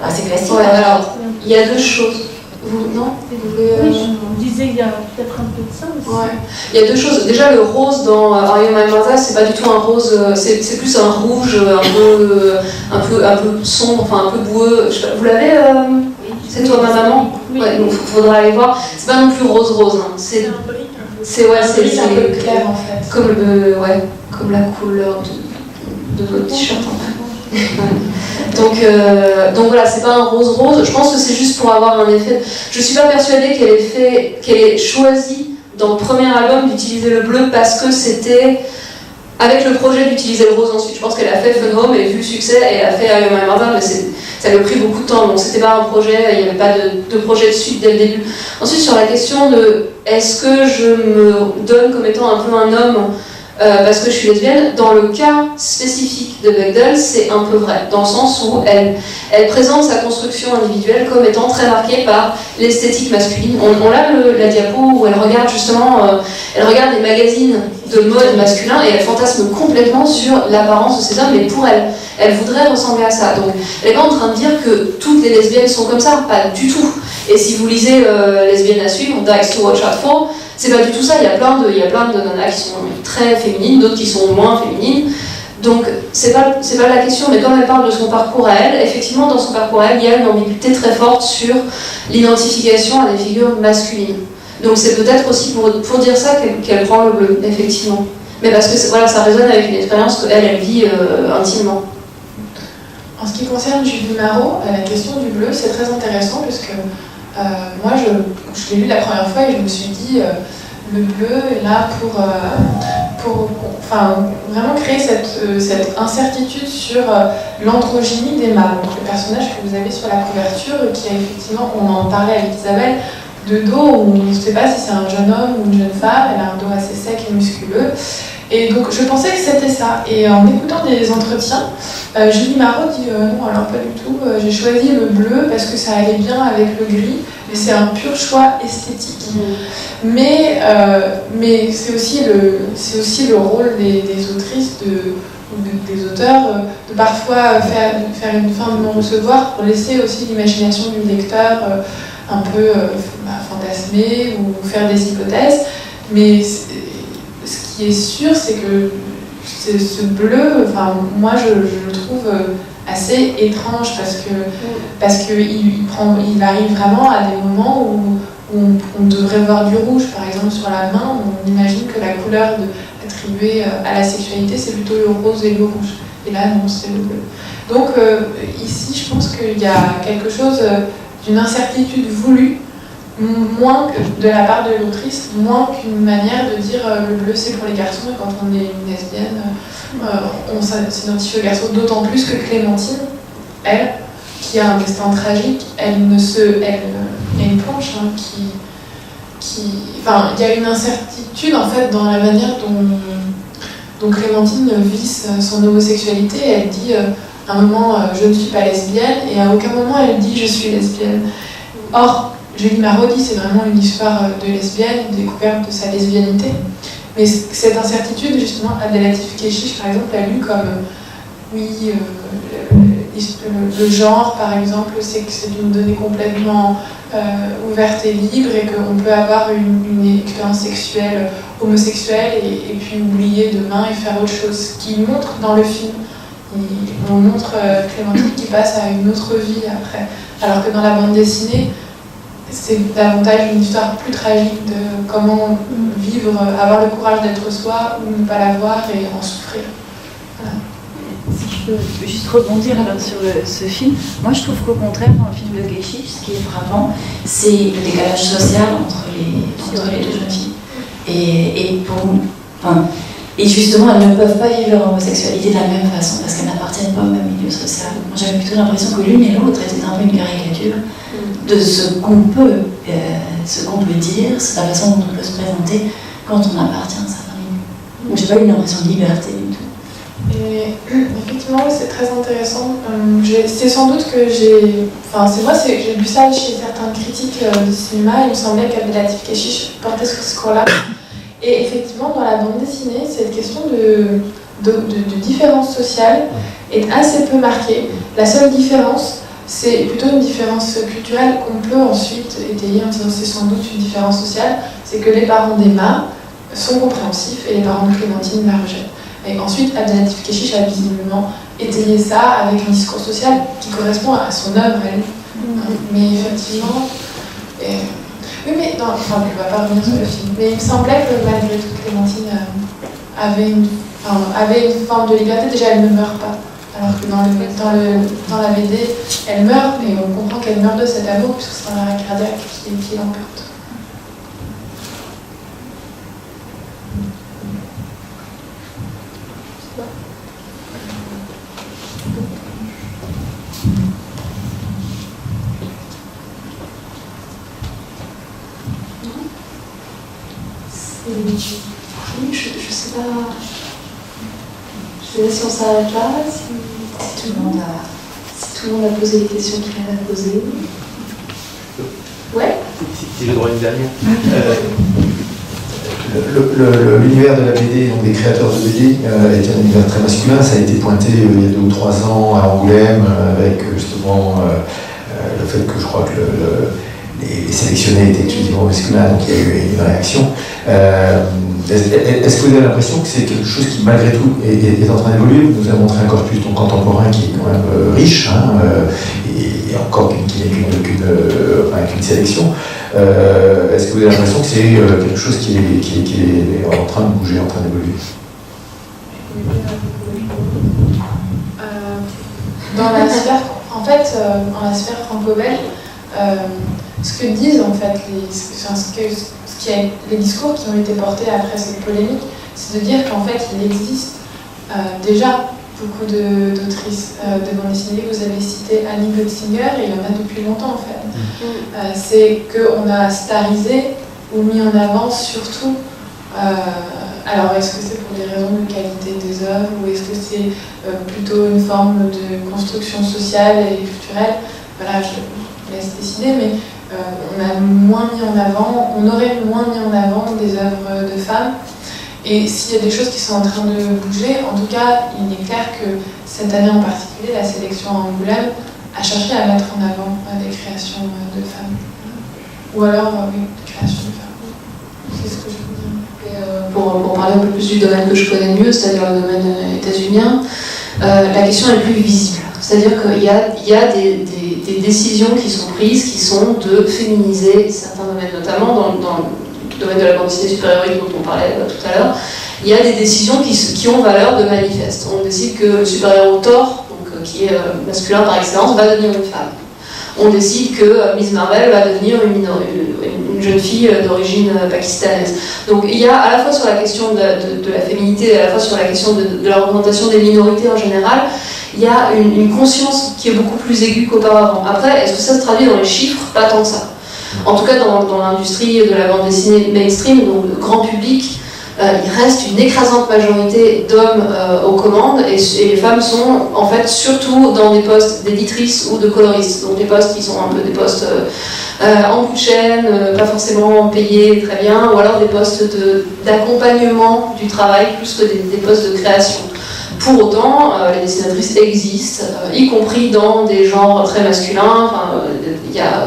assez classiques. Ouais, alors, il y a deux choses. Non? Oui, je disais il y a peut-être un peu de ça aussi. Ouais. Il y a deux choses. Déjà, le rose dans Are You My Mother, c'est pas du tout un rose, c'est plus un rouge un peu sombre, enfin un peu boueux. Vous l'avez C'est toi ma maman? Oui. Ouais, donc il faudra aller voir. C'est pas non plus rose-rose. Hein. C'est un peu clair en fait. Comme la couleur de votre t-shirt en fait. Donc voilà, c'est pas un rose-rose. Je pense que c'est juste pour avoir un effet. Je suis pas persuadée qu'elle ait choisi dans le premier album d'utiliser le bleu parce que c'était avec le projet d'utiliser le rose ensuite. Je pense qu'elle a fait Fun Home et vu le succès, et elle a fait I Am My Mother, mais ça lui a pris beaucoup de temps. Donc c'était pas un projet, il n'y avait pas de projet de suite dès le début. Ensuite, sur la question de est-ce que je me donne comme étant un peu un homme parce que je suis lesbienne, dans le cas spécifique de Bechdel, c'est un peu vrai, dans le sens où elle présente sa construction individuelle comme étant très marquée par l'esthétique masculine. On a la diapo où elle regarde justement, elle regarde les magazines de mode masculin et elle fantasme complètement sur l'apparence de ces hommes, mais pour elle voudrait ressembler à ça. Donc elle n'est pas en train de dire que toutes les lesbiennes sont comme ça, pas du tout. Et si vous lisez Lesbiennes à suivre, Dykes to Watch Out For, c'est pas du tout ça, il y a plein de nanas qui sont très féminines, d'autres qui sont moins féminines. Donc c'est pas la question, mais comme elle parle de son parcours à elle, effectivement dans son parcours à elle, il y a une ambiguïté très forte sur l'identification à des figures masculines. Donc c'est peut-être aussi pour dire ça qu'elle prend le bleu, effectivement. Mais parce que ça résonne avec une expérience qu'elle vit intimement. En ce qui concerne Julie Marot, la question du bleu, c'est très intéressant parce que moi, je l'ai lu la première fois et je me suis dit, le bleu est là pour vraiment créer cette incertitude sur l'androgynie des mâles. Donc, le personnage que vous avez sur la couverture, qui a effectivement, on en parlait avec Isabelle, de dos, où on ne sait pas si c'est un jeune homme ou une jeune femme, elle a un dos assez sec et musculeux. Et donc je pensais que c'était ça. Et en écoutant des entretiens, Julie Marot dit non, alors pas du tout, j'ai choisi le bleu parce que ça allait bien avec le gris, mais c'est un pur choix esthétique. Mais c'est aussi le rôle des autrices des auteurs de parfois faire une fin de non-recevoir pour laisser aussi l'imagination du lecteur un peu fantasmer ou faire des hypothèses. Mais ce qui est sûr, c'est que ce bleu, moi je le trouve assez étrange parce que il arrive vraiment à des moments où on devrait voir du rouge, par exemple sur la main, on imagine que la couleur attribuée à la sexualité c'est plutôt le rose et le rouge. Et là non, c'est le bleu. Donc ici je pense qu'il y a quelque chose d'une incertitude voulue moins que, de la part de l'autrice, moins qu'une manière de dire le bleu c'est pour les garçons et quand on est une lesbienne, on s'identifie aux garçons, d'autant plus que Clémentine, elle, qui a un destin tragique, elle il y a une planche enfin, il y a une incertitude en fait dans la manière dont Clémentine vit son homosexualité. Elle dit à un moment je ne suis pas lesbienne et à aucun moment elle dit je suis lesbienne. Or, Julie Marodi, c'est vraiment une histoire de lesbienne, une découverte de sa lesbianité. Mais cette incertitude, justement, Abdelatif Kechiche, par exemple, a lu comme le genre, par exemple, c'est que c'est une donnée complètement ouverte et libre et qu'on peut avoir une expérience sexuelle homosexuelle et puis oublier demain et faire autre chose. Ce qu'il montre dans le film, on montre Clémentine qui passe à une autre vie après. Alors que dans la bande dessinée, c'est davantage une histoire plus tragique de comment vivre, avoir le courage d'être soi ou ne pas l'avoir et en souffrir. Voilà. Si je peux juste rebondir alors sur ce film, moi je trouve qu'au contraire dans le film de Kechiche, ce qui est frappant, c'est le décalage social entre les deux jeunes filles. Et justement, elles ne peuvent pas vivre leur homosexualité de la même façon parce qu'elles n'appartiennent pas au même milieu social. Moi j'avais plutôt l'impression que l'une et l'autre étaient un peu une caricature de ce qu'on peut dire, c'est la façon dont on peut se présenter quand on appartient à un certain milieu. Donc j'ai pas eu l'impression de liberté du tout. Et effectivement, c'est très intéressant. C'est sans doute que j'ai lu ça chez certains critiques de cinéma. Il me semblait qu'Abdelatif Kechiche portait ce discours-là. Et effectivement, dans la bande dessinée, cette question de différence sociale est assez peu marquée. La seule différence, c'est plutôt une différence culturelle qu'on peut ensuite étayer en disant que c'est sans doute une différence sociale, c'est que les parents d'Emma sont compréhensifs et les parents de Clémentine la rejettent. Et ensuite, Abdelatif Kechiche a visiblement étayé ça avec un discours social qui correspond à son œuvre, elle. Mais effectivement... Oui, mais non, enfin, je ne vais pas revenir sur le film. Mais il me semblait que malgré tout, Clémentine avait une forme de liberté. Déjà, elle ne meurt pas. Alors que dans la BD, elle meurt, mais on comprend qu'elle meurt de cet amour, puisque c'est un arrêt cardiaque qui l'emporte. Je sais pas. Je sais pas si on s'arrête là, si tout le monde a posé les questions qu'il avait à poser. Ouais. Si j'ai le droit à une dernière. L'univers de la BD, donc des créateurs de BD, est un univers très masculin. Ça a été pointé il y a 2 ou 3 ans à Angoulême, avec justement le fait que je crois que les sélectionnés étaient exclusivement masculins, donc il y a eu une réaction. Est-ce que vous avez l'impression que c'est quelque chose qui, malgré tout, est en train d'évoluer? Vous nous avez montré un corpus contemporain qui est quand même riche, et encore qui n'est qu'une sélection. Est-ce que vous avez l'impression que c'est quelque chose qui est en train de bouger, en train d'évoluer? Dans la sphère, en la sphère franco-belge, ce que disent en fait les discours qui ont été portés après cette polémique, c'est de dire qu'en fait il existe déjà beaucoup d'autrices de bande dessinée. Vous avez cité Annie Götzinger et il y en a depuis longtemps en fait. C'est qu'on a starisé ou mis en avant surtout. Alors est-ce que c'est pour des raisons de qualité des œuvres ou est-ce que c'est plutôt une forme de construction sociale et culturelle? Voilà, je laisse décider, mais on a moins mis en avant, on aurait moins mis en avant des œuvres de femmes. Et s'il y a des choses qui sont en train de bouger, en tout cas, il est clair que cette année en particulier, la sélection à Angoulême a cherché à mettre en avant des créations de femmes. Ou alors, oui, des créations de femmes. C'est ce que je veux dire. Et pour parler un peu plus du domaine que je connais mieux, c'est-à-dire le domaine états-unien, la question est plus visible. C'est-à-dire qu'il y a des décisions qui sont prises, qui sont de féminiser certains domaines, notamment dans le domaine de la bande dessinée super-héroïque dont on parlait tout à l'heure. Il y a des décisions qui ont valeur de manifeste. On décide que le super-héros Thor, donc, qui est masculin par excellence, va devenir une femme. on décide que Miss Marvel va devenir une jeune fille d'origine pakistanaise. Donc il y a à la fois sur la question de la féminité et à la fois sur la question de la représentation des minorités en général, il y a une conscience qui est beaucoup plus aiguë qu'auparavant. Après, est-ce que ça se traduit dans les chiffres? Pas tant que ça. En tout cas, dans l'industrie de la bande dessinée mainstream, donc le grand public, il reste une écrasante majorité d'hommes aux commandes et les femmes sont en fait surtout dans des postes d'éditrices ou de coloristes, donc des postes qui sont un peu des postes en bout de chaîne, pas forcément payés très bien, ou alors des postes d'accompagnement du travail plus que des postes de création. Pour autant, les dessinatrices existent, y compris dans des genres très masculins. Il y a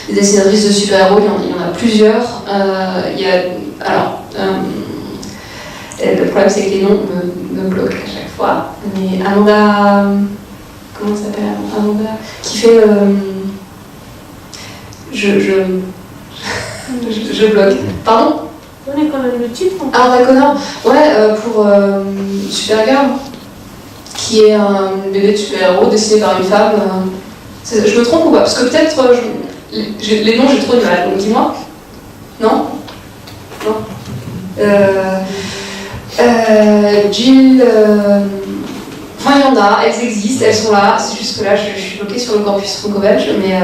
des dessinatrices de super-héros, il y en a plusieurs. Le problème, c'est que les noms me bloquent à chaque fois. Mais Amanda. Comment ça s'appelle Amanda qui fait. Je bloque. Pardon? On est quand même le titre. Amanda Connor, ouais, pour Supergirl, qui est un bébé de super-héros dessiné par une femme. Je me trompe ou pas? Parce que peut-être. Les noms, j'ai trop du mal, donc dis-moi. Non? Non. Jill, enfin il y en a, elles existent, elles sont là, c'est juste que là je suis bloquée sur le campus franco-belge, mais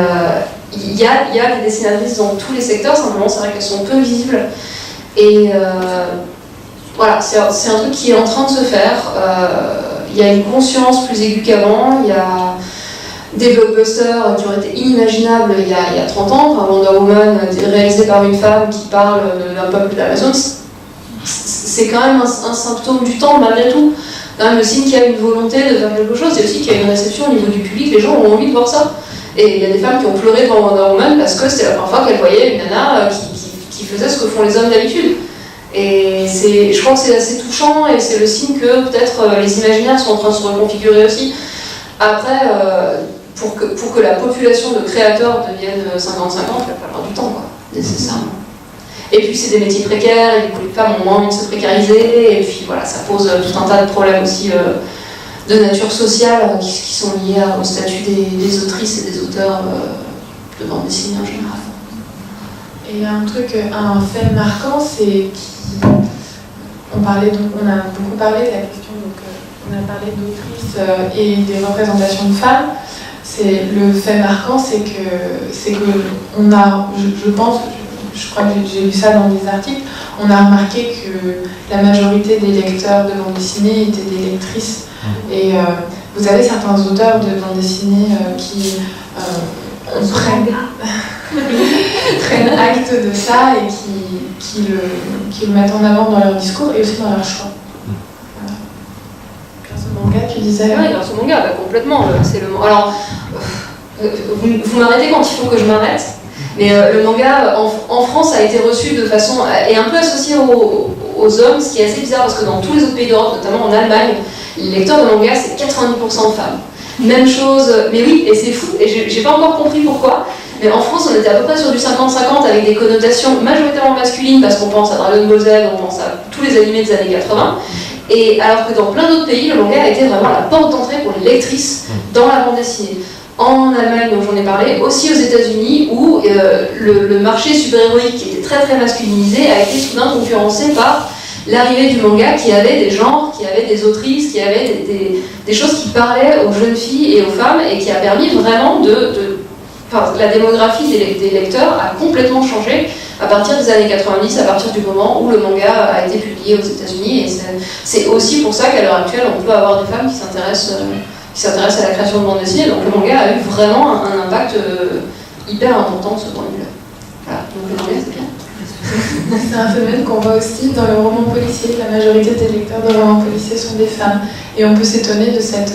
il y a des dessinatrices dans tous les secteurs, simplement c'est vrai qu'elles sont peu visibles, et voilà, c'est un truc qui est en train de se faire, il y a une conscience plus aiguë qu'avant, il y a des blockbusters qui ont été inimaginables il y a 30 ans, enfin, Wonder Woman réalisé par une femme qui parle d'un peuple d'Amazon, c'est quand même un symptôme du temps malgré tout. Quand même le signe qu'il y a une volonté de faire quelque chose, c'est aussi qu'il y a une réception au niveau du public, les gens ont envie de voir ça. Et il y a des femmes qui ont pleuré devant Wonder Woman parce que c'était la première fois qu'elles voyaient une nana qui faisait ce que font les hommes d'habitude. Et je crois que c'est assez touchant et c'est le signe que peut-être les imaginaires sont en train de se reconfigurer aussi. Après, pour que la population de créateurs devienne 50-50, il va falloir du temps, quoi, nécessairement. Et puis c'est des métiers précaires, et du coup les femmes ont moins envie de se précariser, et puis voilà, ça pose tout un tas de problèmes aussi de nature sociale qui sont liés au statut des autrices et des auteurs de bande dessinée en général. Et un fait marquant, c'est on a beaucoup parlé de la question, donc on a parlé d'autrices et des représentations de femmes. Le fait marquant, c'est que on a, je pense, je crois que j'ai lu ça dans des articles, on a remarqué que la majorité des lecteurs de bande dessinée étaient des lectrices. Et vous avez certains auteurs de bande dessinée qui prennent acte de ça et qui le mettent en avant dans leur discours et aussi dans leur choix. Voilà. Grâce au manga, tu disais... Oui, grâce au manga, complètement. Alors, vous m'arrêtez quand il faut que je m'arrête. Mais le manga en France a été reçu de façon et un peu associé aux hommes, ce qui est assez bizarre parce que dans tous les autres pays d'Europe, notamment en Allemagne, les lecteurs de manga c'est 90% de femmes. Même chose, mais oui, et c'est fou, et j'ai pas encore compris pourquoi, mais en France on était à peu près sur du 50-50 avec des connotations majoritairement masculines parce qu'on pense à Dragon Ball Z, on pense à tous les animés des années 80, et alors que dans plein d'autres pays, le manga a été vraiment la porte d'entrée pour les lectrices dans la bande dessinée. En Allemagne, dont j'en ai parlé, aussi aux États-Unis, où le marché super-héroïque, qui était très très masculinisé, a été soudain concurrencé par l'arrivée du manga, qui avait des genres, qui avait des autrices, qui avait des choses qui parlaient aux jeunes filles et aux femmes, et qui a permis vraiment la démographie des lecteurs a complètement changé à partir des années 90, à partir du moment où le manga a été publié aux États-Unis. Et c'est aussi pour ça qu'à l'heure actuelle, on peut avoir des femmes qui s'intéressent à la création de bande dessinée, donc le manga a eu vraiment un impact hyper important de ce point de vue-là. Voilà, donc le manga c'est bien. C'est un phénomène qu'on voit aussi dans le roman policier, la majorité des lecteurs de romans policiers sont des femmes, et on peut s'étonner de cette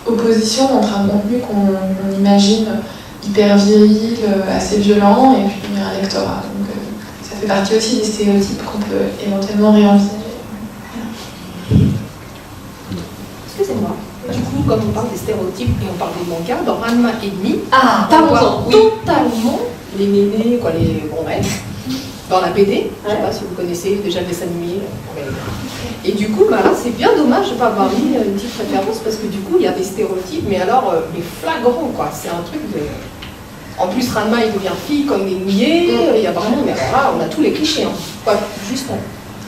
opposition entre un contenu qu'on imagine hyper viril, assez violent, et puis un lectorat. Donc ça fait partie aussi des stéréotypes qu'on peut éventuellement réenvisager. Excusez-moi. Du coup, comme on parle des stéréotypes et on parle des mangas, dans Ranma et demi, parlons-en, totalement les mémés, les bon bref. dans la BD. Je ne sais pas si vous connaissez déjà le dessin animé. Et du coup, là, c'est bien dommage de ne pas avoir mis une petite référence parce que du coup, il y a des stéréotypes, mais alors, les flagrants, quoi. C'est un truc de... En plus, Ranma, il devient fille comme les mouillés. Il y a vraiment... Mais alors là, on a tous les clichés. Hein. Quoi, juste...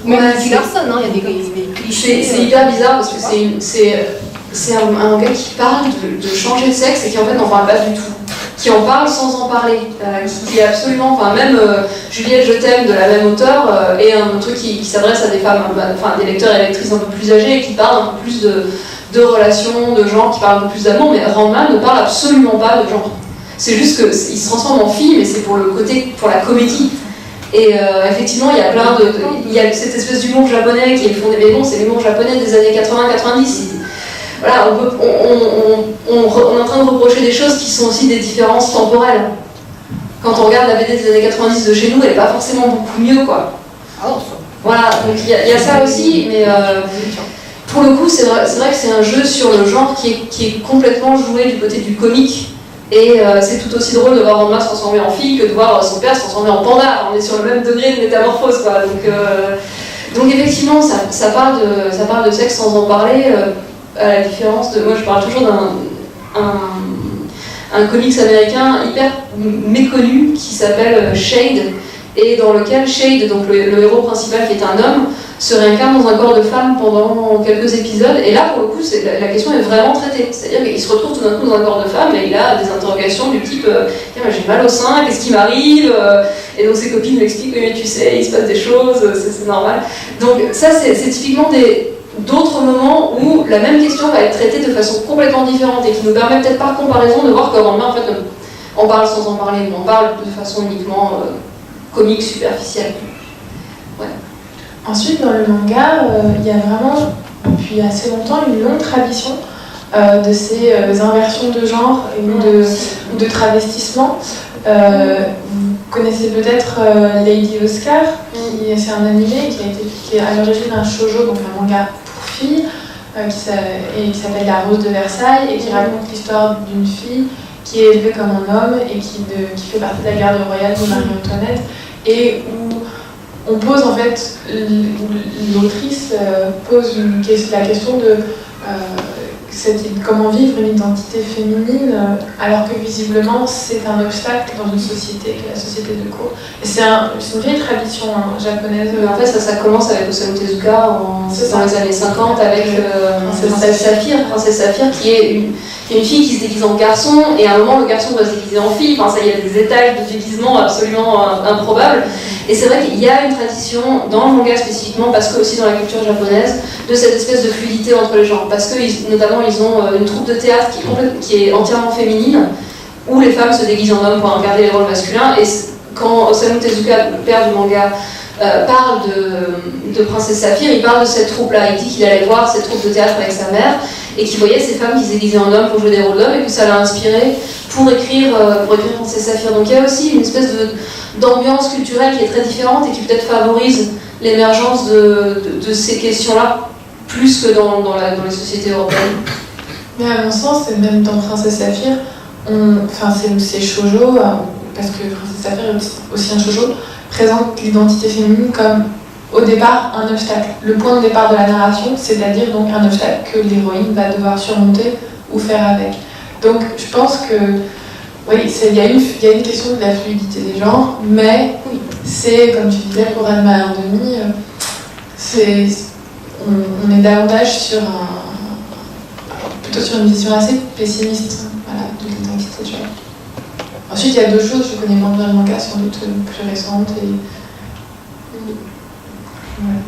Même Nicky Larson, il y a des clichés. C'est hyper bizarre parce que c'est un gars qui parle de changer de sexe et qui en fait n'en parle pas du tout. Qui en parle sans en parler. Qui est absolument... Enfin, même Juliette, je t'aime de la même auteure est un truc qui s'adresse à des femmes, enfin des lecteurs et lectrices un peu plus âgés et qui parlent un peu plus de relations, de genre, qui parlent un peu plus d'amour, mais Ranma ne parle absolument pas de genre. C'est juste qu'il se transforme en fille, mais c'est pour la comédie. Et effectivement, il y a plein il y a cette espèce d'humour japonais qui est fondé, mais bon, c'est l'humour japonais des années 80-90. Voilà, on est en train de reprocher des choses qui sont aussi des différences temporelles. Quand on regarde la BD des années 90 de chez nous, elle n'est pas forcément beaucoup mieux, quoi. Voilà, donc il y a ça aussi, mais pour le coup, c'est vrai que c'est un jeu sur le genre qui est complètement joué du côté du comique. Et c'est tout aussi drôle de voir Ranma se transformer en fille que de voir son père se transformer en panda. On est sur le même degré de métamorphose, quoi. Donc effectivement, ça parle de sexe sans en parler, à la différence de... Moi, je parle toujours d'un comics américain hyper méconnu qui s'appelle Shade, et dans lequel Shade, donc le héros principal qui est un homme, se réincarne dans un corps de femme pendant quelques épisodes, et là pour le coup la question est vraiment traitée, c'est-à-dire qu'il se retrouve tout d'un coup dans un corps de femme et il a des interrogations du type j'ai mal au sein, qu'est-ce qui m'arrive, et donc ses copines lui expliquent mais tu sais il se passe des choses, c'est normal. Donc ça c'est typiquement d'autres moments où la même question va être traitée de façon complètement différente et qui nous permet peut-être par comparaison de voir que Ranma en fait on parle sans en parler, mais on parle de façon uniquement comique, superficielle. Ouais. Ensuite, dans le manga, il y a vraiment, depuis assez longtemps, une longue tradition de ces inversions de genre ou de travestissement. Vous connaissez peut-être Lady Oscar, c'est un animé qui est à l'origine un shoujo, donc un manga pour filles, qui s'appelle La Rose de Versailles et qui raconte l'histoire d'une fille qui est élevée comme un homme et qui fait partie de la garde royale de Marie-Antoinette, et où on pose en fait, l'autrice pose la question de comment vivre une identité féminine alors que visiblement c'est un obstacle dans une société qui est la société de cour. Et c'est une vieille tradition japonaise. En fait ça commence avec Osamu Tezuka dans les années 50 avec Princesse Saphir qui est une fille qui se déguise en garçon, et à un moment le garçon doit se déguiser en fille. Enfin, ça, il y a des étages de déguisement absolument improbables. Et c'est vrai qu'il y a une tradition dans le manga spécifiquement, parce que aussi dans la culture japonaise, de cette espèce de fluidité entre les genres. Parce que notamment ils ont une troupe de théâtre qui est entièrement féminine, où les femmes se déguisent en hommes pour incarner les rôles masculins. Et quand Osamu Tezuka, le père du manga, parle de Princesse Saphir, il parle de cette troupe-là. Il dit qu'il allait voir cette troupe de théâtre avec sa mère et qu'il voyait ces femmes qui se déguisaient en hommes pour jouer des rôles d'hommes et que ça l'a inspiré pour écrire Princesse Saphir. Donc il y a aussi une espèce d'ambiance culturelle qui est très différente et qui peut-être favorise l'émergence de ces questions-là plus que dans les sociétés européennes. Mais à mon sens, même dans Princesse Saphir, c'est shoujo, parce que Princesse Saphir est aussi un shoujo, présente l'identité féminine comme au départ un obstacle. Le point de départ de la narration, c'est-à-dire donc un obstacle que l'héroïne va devoir surmonter ou faire avec. Donc je pense que oui, il y a une question de la fluidité des genres, mais c'est, comme tu disais pour Ranma et Ardemi, on est davantage plutôt sur une vision assez pessimiste, voilà, de l'identité de genre. Ensuite, il y a d'autres choses, je connais moins bien le manga, sans doute plus récentes. Voilà.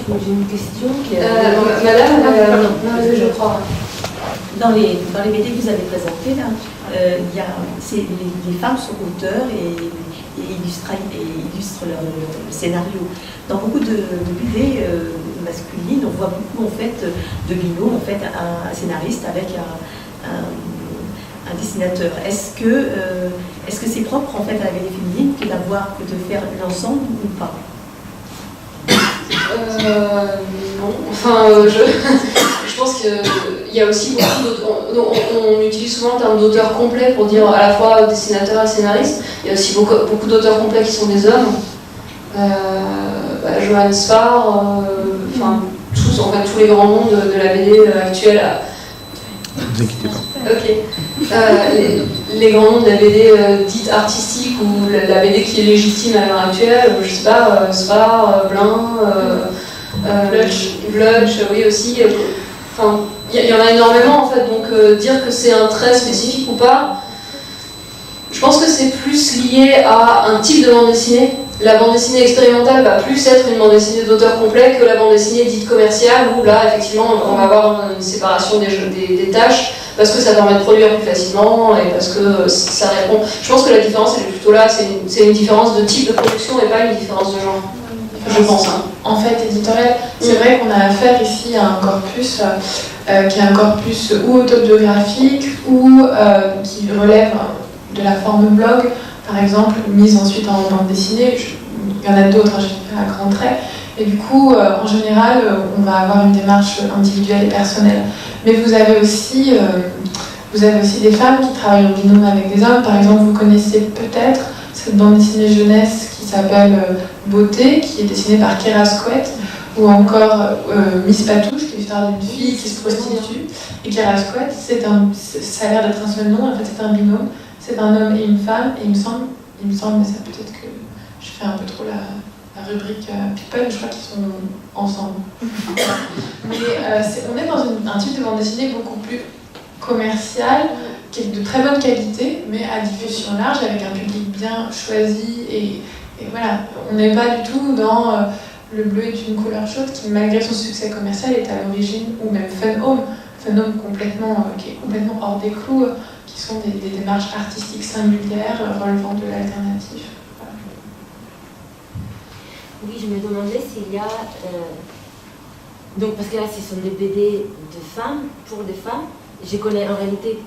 Moi, j'ai une question qui est... Madame, je crois. Dans les BD que vous avez présentées, là, les femmes sont auteurs et illustrent leur scénario. Dans beaucoup de BD masculines, on voit beaucoup en fait de binômes, en fait, un scénariste avec un dessinateur. Est-ce que c'est propre en fait à la BD féminine que de faire l'ensemble ou pas? Non. Enfin, je pense pense qu'il y a aussi beaucoup d'auteurs. On utilise souvent le terme d'auteur complet pour dire à la fois dessinateur et scénariste. Il y a aussi beaucoup d'auteurs complets qui sont des hommes. Johann Spar, tous les grands noms de la BD actuelle. Ne vous inquiétez pas. Ok. Les grands noms de la BD dite artistique ou la BD qui est légitime à l'heure actuelle, je sais pas, Spar, Blin, Blutch, oui aussi. Enfin, il y en a énormément en fait, donc dire que c'est un trait spécifique ou pas, je pense que c'est plus lié à un type de bande dessinée. La bande dessinée expérimentale va plus être une bande dessinée d'auteur complet que la bande dessinée dite commerciale, où là, effectivement, on va avoir une séparation des tâches, parce que ça permet de produire plus facilement, et parce que ça répond... Je pense que la différence, elle est plutôt là, c'est une différence de type de production, et pas une différence de genre, je pense. Hein. En fait, éditorial, c'est vrai qu'on a affaire ici à un corpus qui est un corpus ou autobiographique, ou qui relève de la forme blog, par exemple, mise ensuite en bande dessinée. Il y en a d'autres, je fais à grands traits. Et du coup, en général, on va avoir une démarche individuelle et personnelle. Mais vous avez aussi des femmes qui travaillent en binôme avec des hommes. Par exemple, vous connaissez peut-être cette bande dessinée jeunesse qui s'appelle Beauté, qui est dessinée par Kera Squett, ou encore Miss Patouche, qui est l'histoire d'une fille qui se prostitue. Et Kera Squett, ça a l'air d'être un seul nom, en fait c'est un binôme. C'est un homme et une femme, et il me semble, mais ça peut-être que je fais un peu trop la rubrique people, je crois qu'ils sont ensemble. Mais on est dans un type de bande dessinée beaucoup plus commercial, qui est de très bonne qualité, mais à diffusion large, avec un public bien choisi, et voilà, on n'est pas du tout dans le bleu est une couleur chaude, qui malgré son succès commercial est à l'origine, ou même Fun Home qui est complètement hors des clous, qui sont des démarches artistiques singulières relevant de l'alternatif. Voilà. Oui, je me demandais s'il y a... Donc, parce que là, ce sont des BD de femmes, pour des femmes. Je connais en réalité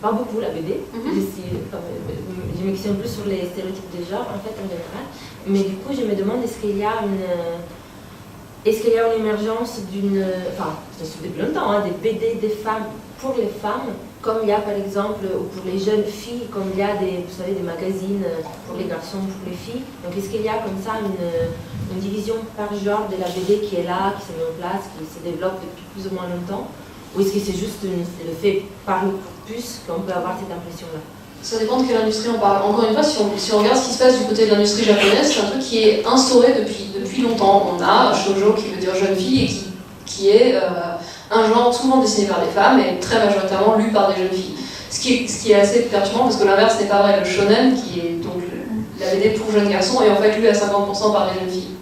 pas beaucoup la BD. Je me questionne plus sur les stéréotypes de genre, en fait, en général. Mais du coup, je me demande, est-ce qu'il y a une émergence d'une... Enfin, je suis depuis longtemps, hein, des BD des femmes pour les femmes, comme il y a par exemple, ou pour les jeunes filles, comme il y a des magazines pour les garçons, pour les filles. Donc est-ce qu'il y a comme ça une division par genre de la BD qui est là, qui se met en place, qui se développe depuis plus ou moins longtemps? Ou est-ce que c'est juste le fait par le corpus qu'on peut avoir cette impression-là? Ça dépend de quelle industrie on parle. Encore une fois, si on regarde ce qui se passe du côté de l'industrie japonaise, c'est un truc qui est instauré depuis longtemps. On a shoujo qui veut dire jeune fille et qui est un genre souvent dessiné par des femmes et très majoritairement lu par des jeunes filles. Ce qui est assez perturbant parce que l'inverse n'est pas vrai. Le shonen, qui est donc la BD pour jeunes garçons, est en fait lu à 50% par des jeunes filles.